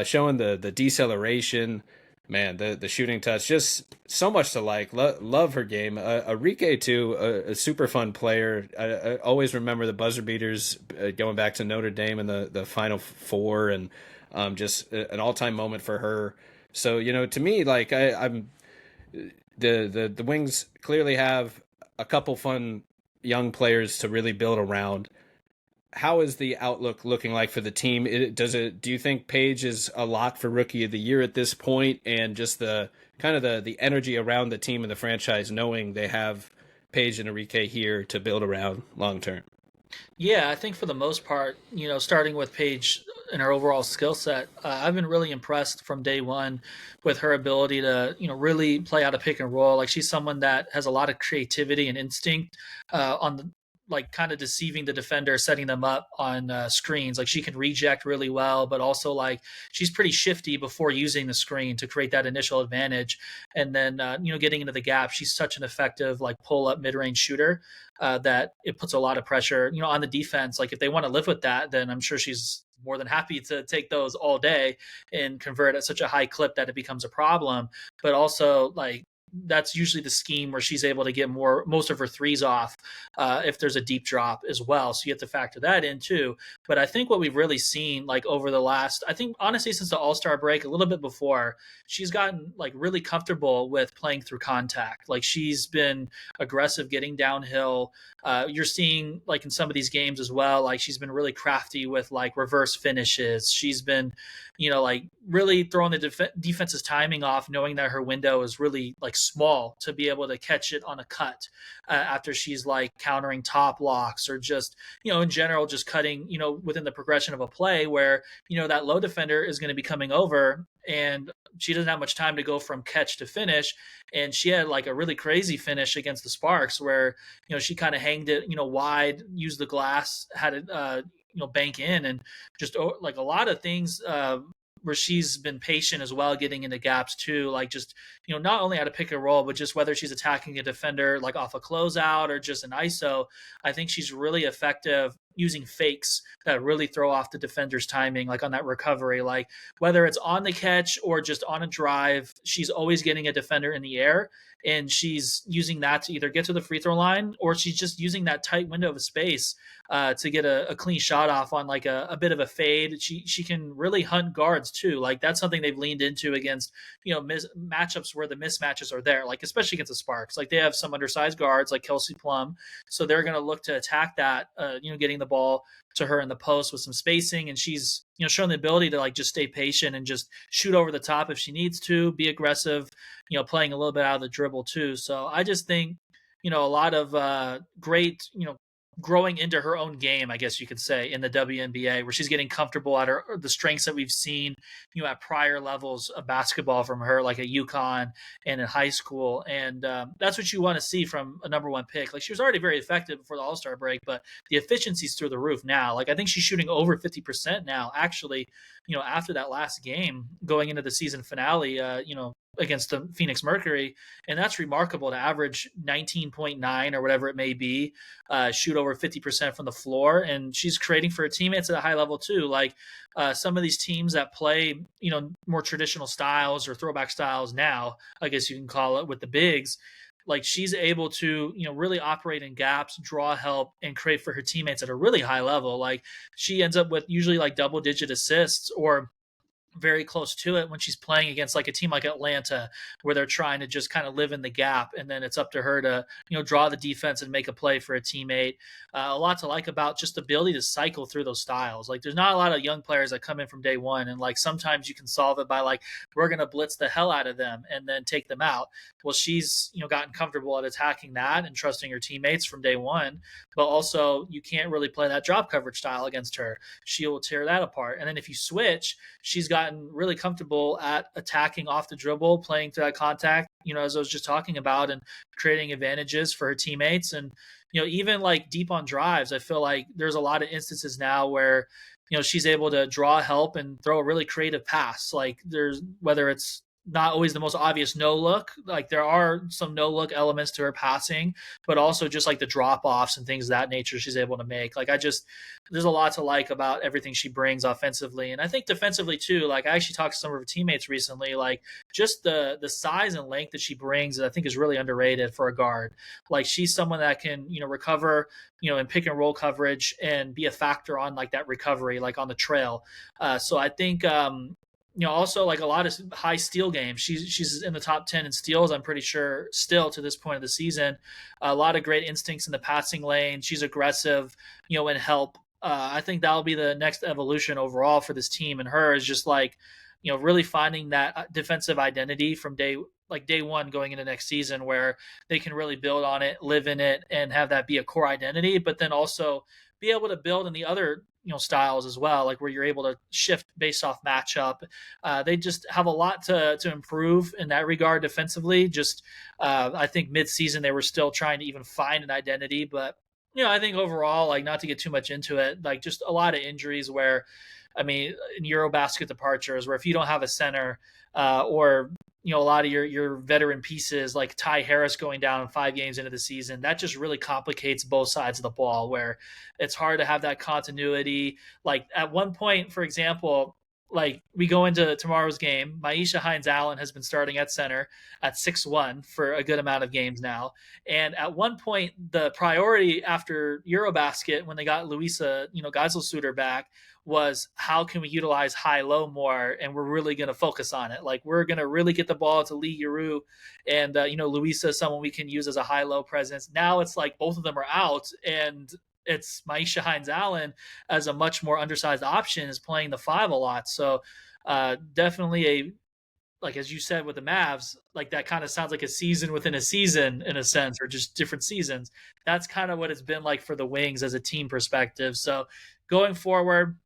showing the deceleration. Man, the shooting touch, just so much to like. Love her game. Arike too, a super fun player. I always remember the buzzer beaters going back to Notre Dame in the Final Four, and just an all time moment for her. So to me, like I'm the Wings clearly have a couple fun young players to really build around. How is the outlook looking like for the team? Do you think Paige is a lock for Rookie of the Year at this point, and just the kind of the energy around the team and the franchise, knowing they have Paige and Arike here to build around long term? Yeah, I think for the most part, starting with Paige and her overall skill set, I've been really impressed from day one with her ability to, really play out a pick and roll. Like she's someone that has a lot of creativity and instinct on the like kind of deceiving the defender, setting them up on screens. Like she can reject really well, but also like she's pretty shifty before using the screen to create that initial advantage. And then getting into the gap, she's such an effective like pull up mid range shooter that it puts a lot of pressure on the defense. Like if they want to live with that, then I'm sure she's more than happy to take those all day and convert at such a high clip that it becomes a problem. But also like that's usually the scheme where she's able to get most of her threes off if there's a deep drop as well. So you have to factor that in too. But I think what we've really seen like over the last, I think honestly since the All-Star break, a little bit before, she's gotten like really comfortable with playing through contact. Like she's been aggressive getting downhill. You're seeing like in some of these games as well, like she's been really crafty with like reverse finishes. She's been like really throwing the defense's timing off, knowing that her window is really like small to be able to catch it on a cut after she's like countering top blocks or just, in general, just cutting, within the progression of a play where, that low defender is going to be coming over and she doesn't have much time to go from catch to finish. And she had like a really crazy finish against the Sparks where, she kind of hanged it, wide, used the glass, had it, bank in and just like a lot of things where she's been patient as well, getting into gaps too. Like just, not only how to pick and roll, but just whether she's attacking a defender like off a closeout or just an ISO. I think she's really effective using fakes that really throw off the defender's timing, like on that recovery, like whether it's on the catch or just on a drive, she's always getting a defender in the air. And she's using that to either get to the free throw line or she's just using that tight window of space to get a clean shot off on like a bit of a fade. She can really hunt guards too. Like that's something they've leaned into against matchups where the mismatches are there. Like especially against the Sparks, like they have some undersized guards like Kelsey Plum, so they're going to look to attack that. Getting the ball to her in the post with some spacing, and she's shown the ability to like just stay patient and just shoot over the top if she needs to, be aggressive, playing a little bit out of the dribble too. So I just think a lot of great growing into her own game, I guess you could say, in the WNBA, where she's getting comfortable at the strengths that we've seen, at prior levels of basketball from her, like at UConn and in high school. And that's what you want to see from a number one pick. Like she was already very effective before the All-Star break, but the efficiency's through the roof now. Like I think she's shooting over 50% now, actually, after that last game going into the season finale, against the Phoenix Mercury. And that's remarkable to average 19.9 or whatever it may be, shoot over 50% from the floor. And she's creating for her teammates at a high level too. Like some of these teams that play, more traditional styles or throwback styles now, I guess you can call it, with the bigs, like she's able to, really operate in gaps, draw help, and create for her teammates at a really high level. Like she ends up with usually like double digit assists or very close to it when she's playing against like a team like Atlanta, where they're trying to just kind of live in the gap, and then it's up to her to draw the defense and make a play for a teammate. A lot to like about just the ability to cycle through those styles. Like there's not a lot of young players that come in from day one, and like sometimes you can solve it by like, we're gonna blitz the hell out of them and then take them out. Well, she's gotten comfortable at attacking that and trusting her teammates from day one, but also you can't really play that drop coverage style against her. She will tear that apart. And then if you switch, she's gotten really comfortable at attacking off the dribble, playing through that contact, as I was just talking about, and creating advantages for her teammates. And, even like deep on drives, I feel like there's a lot of instances now where, she's able to draw help and throw a really creative pass. Like there's, whether it's not always the most obvious no look, like there are some no look elements to her passing, but also just like the drop offs and things of that nature she's able to make. Like there's a lot to like about everything she brings offensively. And I think defensively too, like I actually talked to some of her teammates recently, like just the size and length that she brings that I think is really underrated for a guard. Like she's someone that can, recover, in pick and roll coverage and be a factor on like that recovery, like on the trail. So I think, also like a lot of high steal games. She's in the top 10 in steals, I'm pretty sure, still to this point of the season. A lot of great instincts in the passing lane. She's aggressive, in help. I think that'll be the next evolution overall for this team. And her is just like, really finding that defensive identity from day one going into next season, where they can really build on it, live in it, and have that be a core identity, but then also be able to build in the other styles as well, like where you're able to shift based off matchup. They just have a lot to improve in that regard defensively. Just I think mid-season they were still trying to even find an identity, but I think overall, like, not to get too much into it, like, just a lot of injuries where, I mean, in Eurobasket departures, where if you don't have a center, or a lot of your veteran pieces like Ty Harris going down 5 games into the season, that just really complicates both sides of the ball. Where it's hard to have that continuity. Like at one point, for example, like we go into tomorrow's game, Maisha Hines Allen has been starting at center at 6'1" for a good amount of games now. And at one point, the priority after Eurobasket, when they got Louisa, Geiselsuter back, was how can we utilize high low more, and we're really going to focus on it. Like we're going to really get the ball to Lee Giroux, and Louisa is someone we can use as a high low presence. Now it's like both of them are out, and it's Maisha Hines Allen as a much more undersized option is playing the five a lot. So definitely a, like as you said with the Mavs, like that kind of sounds like a season within a season in a sense, or just different seasons. That's kind of what it's been like for the Wings as a team perspective. So going forward,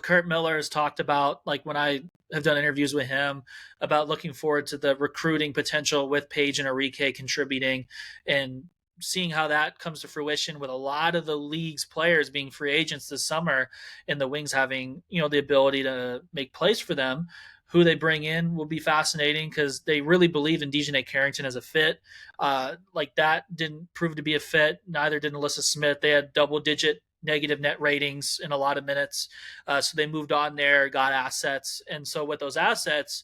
Kurt Miller has talked about, like when I have done interviews with him, about looking forward to the recruiting potential with Paige and Enrique contributing, and seeing how that comes to fruition with a lot of the league's players being free agents this summer, and the Wings having, the ability to make plays for them. Who they bring in will be fascinating because they really believe in Dejanay Carrington as a fit. Like that didn't prove to be a fit. Neither did Alyssa Smith. They had double-digit negative net ratings in a lot of minutes. So they moved on there, got assets. And so with those assets,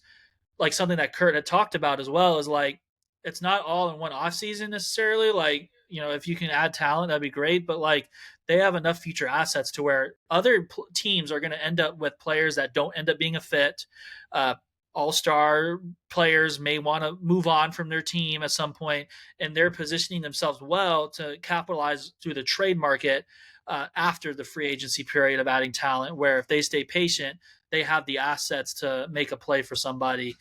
like something that Kurt had talked about as well is like, it's not all in one off season necessarily. Like, if you can add talent, that'd be great. But like, they have enough future assets to where other teams are going to end up with players that don't end up being a fit. Uh, All-star players may want to move on from their team at some point, and they're positioning themselves well to capitalize through the trade market after the free agency period of adding talent, where if they stay patient, they have the assets to make a play for somebody,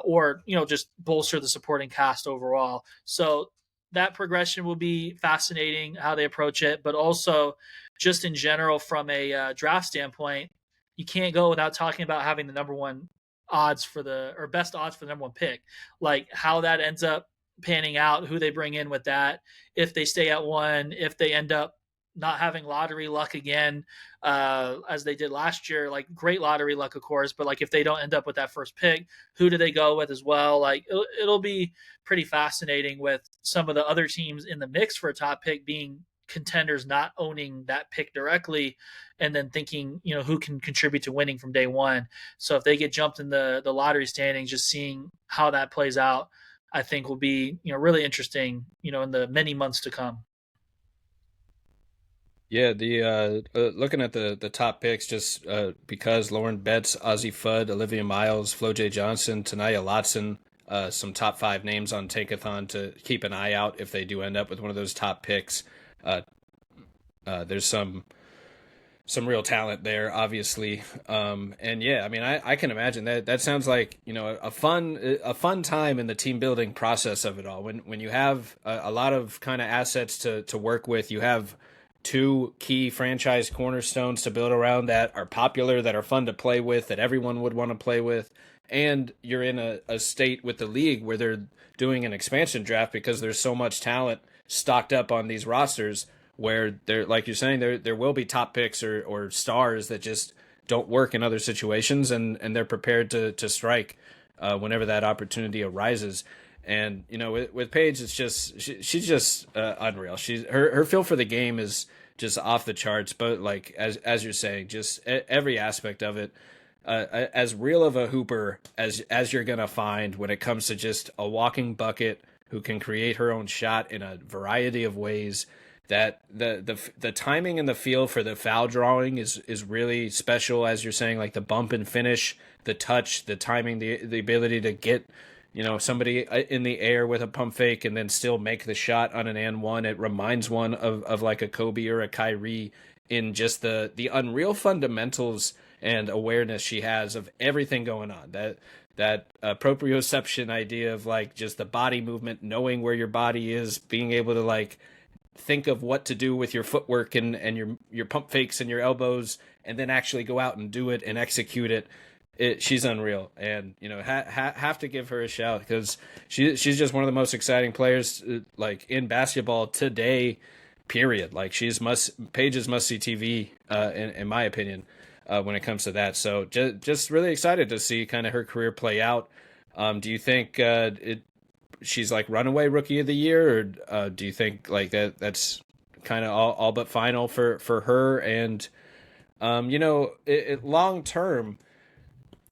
or just bolster the supporting cast overall. So that progression will be fascinating how they approach it, but also just in general from a draft standpoint, you can't go without talking about having the number one odds for the, or best odds for the number one pick, like how that ends up panning out, who they bring in with that, if they stay at one, if they end up not having lottery luck again, as they did last year, like great lottery luck, of course, but like if they don't end up with that first pick, who do they go with as well? Like it'll be pretty fascinating with some of the other teams in the mix for a top pick being contenders not owning that pick directly, and then thinking, who can contribute to winning from day one. So if they get jumped in the lottery standings, just seeing how that plays out, I think will be, really interesting, in the many months to come. Yeah, the looking at the top picks, just because Lauren Betts, Ozzie Fudd, Olivia Miles, Flo J. Johnson, Tanaya Lotson, some top five names on Takeathon to keep an eye out if they do end up with one of those top picks. Uh, there's some real talent there, obviously. And yeah, I mean, I can imagine that sounds like, a fun time in the team building process of it all. When you have a lot of kind of assets to work with, you have two key franchise cornerstones to build around that are popular, that are fun to play with, that everyone would want to play with. And you're in a state with the league where they're doing an expansion draft because there's so much talent stocked up on these rosters, where there, like you're saying, there will be top picks or stars that just don't work in other situations, and they're prepared to strike whenever that opportunity arises. And with Paige, it's just she's just unreal. She's her feel for the game is just off the charts. But like as you're saying, just every aspect of it, as real of a hooper as you're gonna find when it comes to just a walking bucket who can create her own shot in a variety of ways. That the timing and the feel for the foul drawing is really special, as you're saying, like the bump and finish, the touch, the timing, the ability to get somebody in the air with a pump fake and then still make the shot on an and one. It reminds one of like a Kobe or a Kyrie, in just the unreal fundamentals and awareness she has of everything going on. That proprioception idea of like just the body movement, knowing where your body is, being able to like think of what to do with your footwork and your pump fakes and your elbows, and then actually go out and do it and execute it. She's unreal, and have to give her a shout because she's just one of the most exciting players like in basketball today. period. Like Paige's must see TV, in my opinion, when it comes to that. So just really excited to see kind of her career play out. Do you think she's like runaway rookie of the year, or do you think like that's kind of all but final for her? And long term,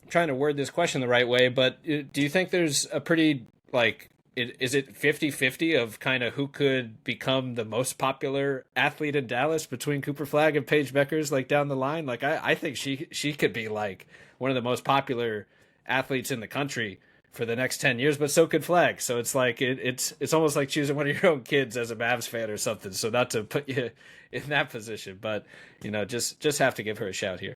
I'm trying to word this question the right way, but do you think there's a pretty like is it 50-50 of kind of who could become the most popular athlete in Dallas between Cooper Flagg and Paige Bueckers like down the line? Like I think she could be like one of the most popular athletes in the country for the next 10 years, but so could Flagg. So it's like it's almost like choosing one of your own kids as a Mavs fan or something. So not to put you in that position, but just have to give her a shout here.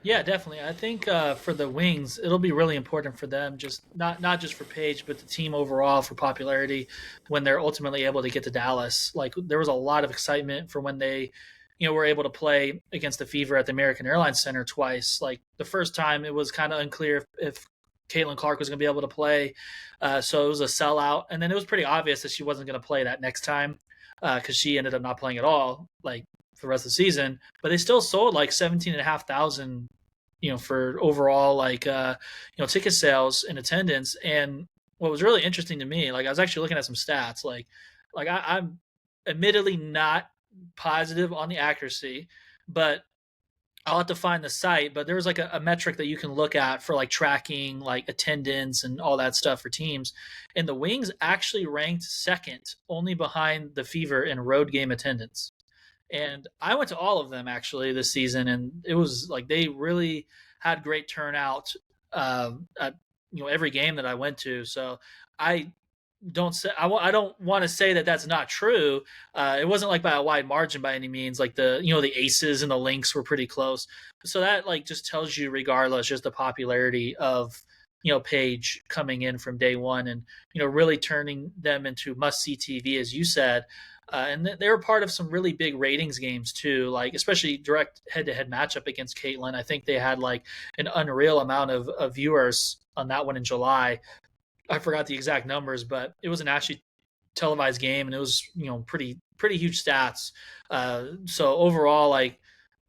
Yeah, definitely. I think for the Wings, it'll be really important for them, just not just for Paige, but the team overall for popularity when they're ultimately able to get to Dallas. Like there was a lot of excitement for when they, were able to play against the Fever at the American Airlines Center twice. Like the first time, it was kind of unclear if Caitlin Clark was going to be able to play, so it was a sellout. And then it was pretty obvious that she wasn't going to play that next time because she ended up not playing at all. Like for the rest of the season, but they still sold like 17,500, for overall like, ticket sales and attendance. And what was really interesting to me, like I was actually looking at some stats, I'm admittedly not positive on the accuracy, but I'll have to find the site, but there was like a metric that you can look at for like tracking like attendance and all that stuff for teams. And the Wings actually ranked second, only behind the Fever in road game attendance. And I went to all of them actually this season, and it was like they really had great turnout at every game that I went to. So I I don't want to say that that's not true. It wasn't like by a wide margin by any means. Like the Aces and the Lynx were pretty close. So that like just tells you, regardless, just the popularity of Paige coming in from day one, and really turning them into must see TV, as you said. And they were part of some really big ratings games too, like especially direct head-to-head matchup against Caitlin. I think they had like an unreal amount of viewers on that one in July. I forgot the exact numbers, but it was an actually televised game, and it was pretty huge stats. So overall, like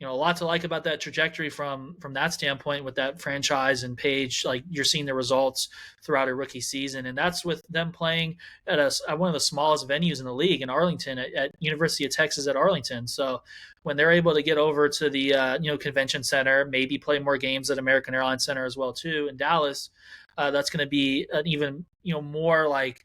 a lot to like about that trajectory from that standpoint with that franchise and Paige. Like you're seeing the results throughout her rookie season, and that's with them playing at one of the smallest venues in the league in Arlington at University of Texas at Arlington. So when they're able to get over to the convention center, maybe play more games at American Airlines Center as well too in Dallas, that's going to be an even more like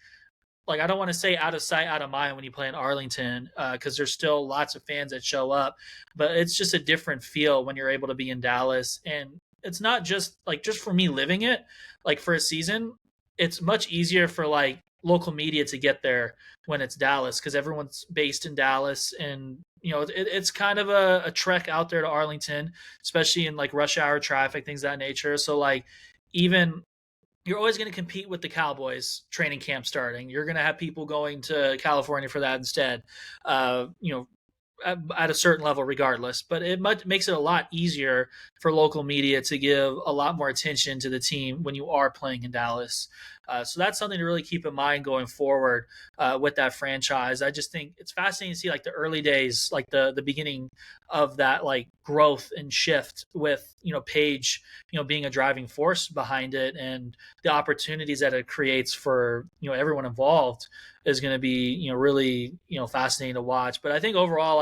I don't want to say out of sight, out of mind when you play in Arlington, because there's still lots of fans that show up, but it's just a different feel when you're able to be in Dallas. And it's not just for me living it, like for a season, it's much easier for like local media to get there when it's Dallas, because everyone's based in Dallas, and it's kind of a trek out there to Arlington, especially in like rush hour traffic, things of that nature. So like even you're always going to compete with the Cowboys training camp starting. You're going to have people going to California for that instead, at a certain level regardless. But it makes it a lot easier for local media to give a lot more attention to the team when you are playing in Dallas. So that's something to really keep in mind going forward with that franchise. I just think it's fascinating to see like the early days, like the beginning of that like growth and shift with Paige being a driving force behind it, and the opportunities that it creates for everyone involved is going to be really fascinating to watch. But I think overall,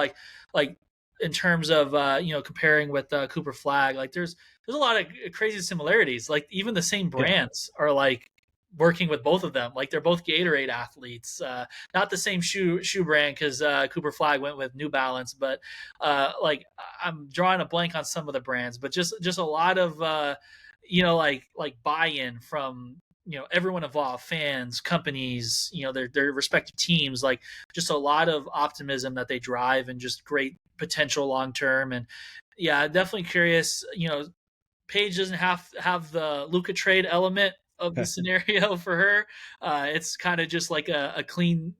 like in terms of comparing with Cooper Flagg, like there's a lot of crazy similarities. Like even the same Yeah. brands are like working with both of them. Like they're both Gatorade athletes, not the same shoe brand, because Cooper Flagg went with New Balance, but like I'm drawing a blank on some of the brands, but just a lot of like buy-in from everyone involved, fans, companies, their respective teams. Like just a lot of optimism that they drive, and just great potential long term. And yeah, definitely curious. Paige doesn't have the Luka trade element of the scenario for her. It's kind of just like a clean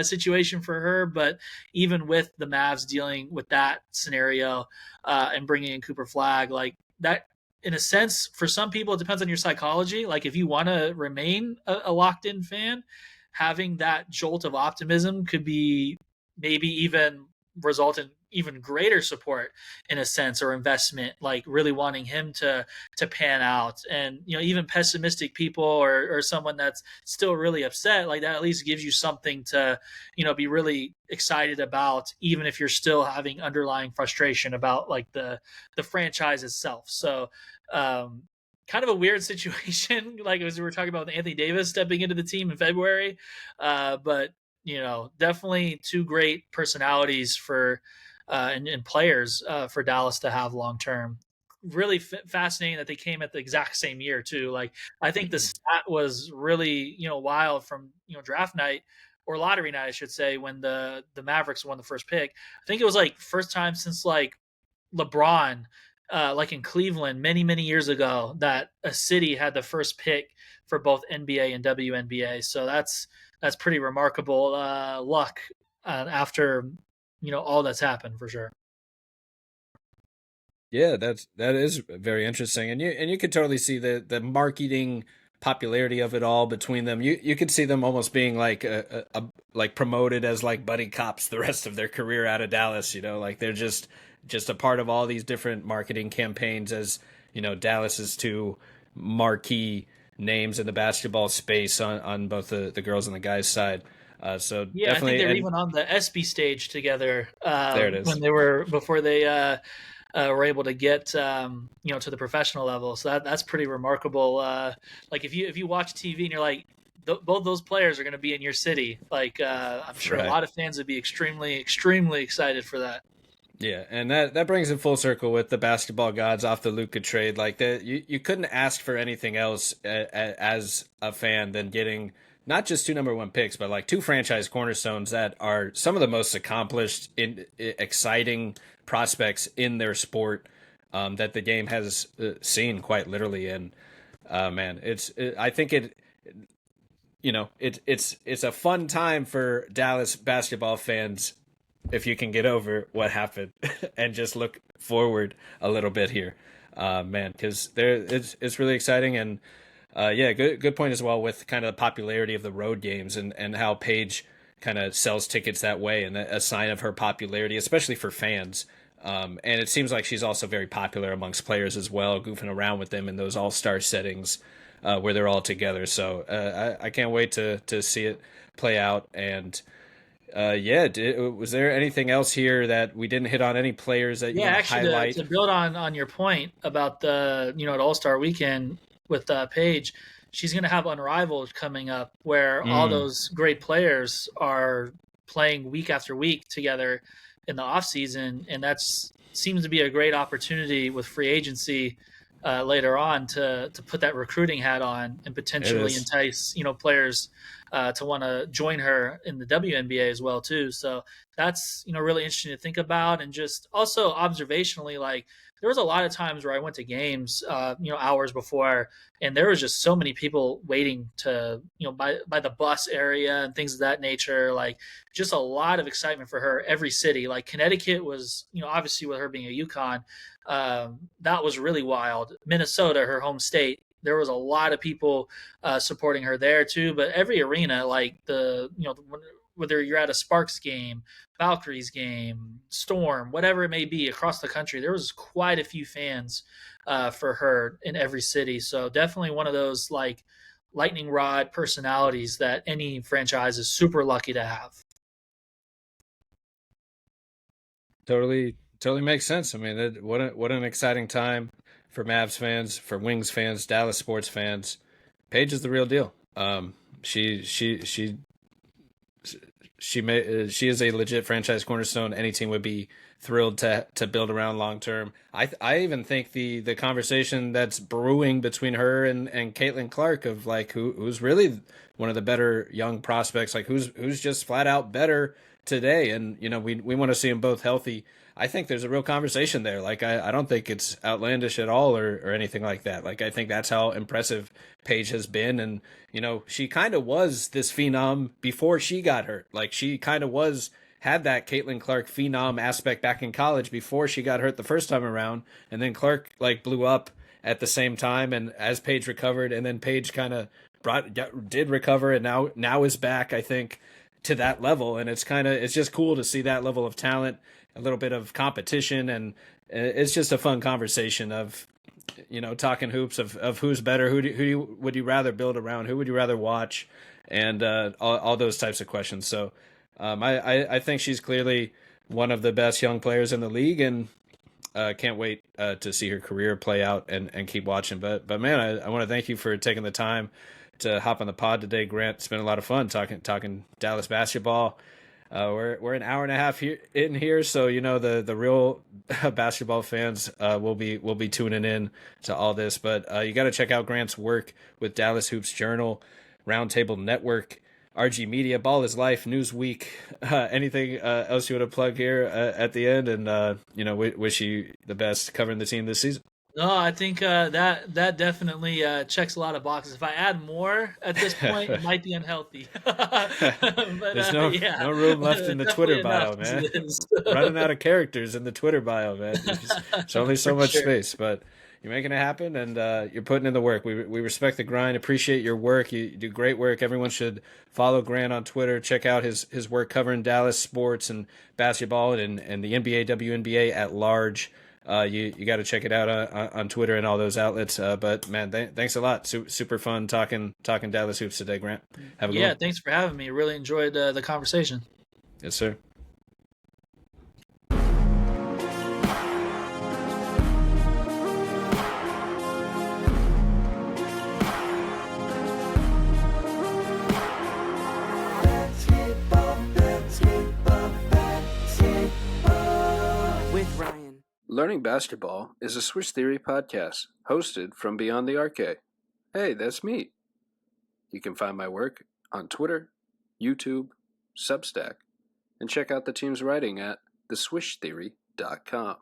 situation for her. But even with the Mavs dealing with that scenario and bringing in Cooper Flagg, like that, in a sense, for some people, it depends on your psychology. Like if you want to remain a locked in fan, having that jolt of optimism could be maybe even result in even greater support in a sense, or investment, like really wanting him to pan out. And even pessimistic people, or someone that's still really upset, like that at least gives you something to be really excited about, even if you're still having underlying frustration about like the franchise itself. So um kind of a weird situation, like as we were talking about with Anthony Davis stepping into the team in February. But definitely two great personalities for and players for Dallas to have long term. Really fascinating that they came at the exact same year too. Like I think the stat was really wild from draft night, or lottery night, I should say, when the Mavericks won the first pick. I think it was like first time since like LeBron, like in Cleveland many years ago, that a city had the first pick for both NBA and WNBA. So that's pretty remarkable luck after all that's happened for sure. Yeah, that is very interesting, and you could totally see the marketing popularity of it all between them. You could see them almost being like like promoted as like buddy cops the rest of their career out of Dallas. Like they're just a part of all these different marketing campaigns, as Dallas's two marquee names in the basketball space on both the girls and the guys side. So Yeah, I think definitely, they were and even on the SB stage together there it when is. they were before they were able to get to the professional level. So that's pretty remarkable. Like if you watch TV and you're like, both those players are going to be in your city, like I'm sure a Right. lot of fans would be extremely excited for that. Yeah, and that brings it full circle with the basketball gods off the Luka trade. Like you couldn't ask for anything else as a fan than getting not just two number one picks, but like two franchise cornerstones that are some of the most accomplished, exciting prospects in their sport that the game has seen quite literally. And man, I think it's a fun time for Dallas basketball fans if you can get over what happened and just look forward a little bit here, man, because it's really exciting. And yeah, good point as well with kind of the popularity of the road games and how Paige kind of sells tickets that way, and a sign of her popularity, especially for fans. And it seems like she's also very popular amongst players as well, goofing around with them in those all-star settings where they're all together. So I can't wait to see it play out. And yeah, was there anything else here that we didn't hit on? Any players that you Yeah, want to actually, to highlight? build on your point about the at All Star Weekend with Paige, she's going to have Unrivaled coming up, where all Mm, those great players are playing week after week together in the off season, and that's seems to be a great opportunity with free agency later on to put that recruiting hat on and it potentially is. entice players to want to join her in the WNBA as well too. So that's really interesting to think about. And just also observationally, like there was a lot of times where I went to games hours before, and there was just so many people waiting to by the bus area and things of that nature. Like just a lot of excitement for her every city. Like Connecticut was obviously with her being a UConn, that was really wild. Minnesota, her home state, there was a lot of people supporting her there too. But every arena, like whether you're at a Sparks game, Valkyries game, Storm, whatever it may be across the country, there was quite a few fans for her in every city. So definitely one of those like lightning rod personalities that any franchise is super lucky to have. Totally makes sense. I mean, what an exciting time for Mavs fans, for Wings fans, Dallas sports fans. Paige is the real deal. She is a legit franchise cornerstone. Any team would be thrilled to build around long term. I even think the conversation that's brewing between her and Caitlin Clark of like who's really one of the better young prospects, like who's just flat out better today, and we want to see them both healthy. I think there's a real conversation there. Like I don't think it's outlandish at all or anything like that. Like I think that's how impressive Paige has been, and she kind of was this phenom before she got hurt. Like she kind of had that Caitlin Clark phenom aspect back in college before she got hurt the first time around, and then Clark like blew up at the same time, and as Paige recovered, and then Paige kind of did recover, and now is back. I think to that level, and it's just cool to see that level of talent, a little bit of competition, and it's just a fun conversation of talking hoops of who's better, would you rather build around, who would you rather watch, and all those types of questions. So I think she's clearly one of the best young players in the league, and can't wait to see her career play out and keep watching. But man, I want to thank you for taking the time to hop on the pod today, Grant. It's been a lot of fun talking Dallas basketball. We're an hour and a half in here, so the real basketball fans will be tuning in to all this. But you got to check out Grant's work with Dallas Hoops Journal, Roundtable Network, RG Media, Ballislife, Newsweek. Anything else you want to plug here at the end? And wish you the best covering the team this season. No, I think that definitely checks a lot of boxes. If I add more at this point, it might be unhealthy. But There's no room left in the Twitter bio, enough man. as it is. Running out of characters in the Twitter bio, man. There's only so For much sure. space, but you're making it happen, and you're putting in the work. We respect the grind, appreciate your work. You do great work. Everyone should follow Grant on Twitter. Check out his work covering Dallas sports and basketball and the NBA WNBA at large. You got to check it out on Twitter and all those outlets. But man, thanks a lot. Super fun talking Dallas hoops today, Grant. Have a good one. Thanks for having me. Really enjoyed the conversation. Yes, sir. With Ryan. Learning Basketball is a Swish Theory podcast hosted from Beyond the Arcade. Hey, that's me. You can find my work on Twitter, YouTube, Substack, and check out the team's writing at theswishtheory.com.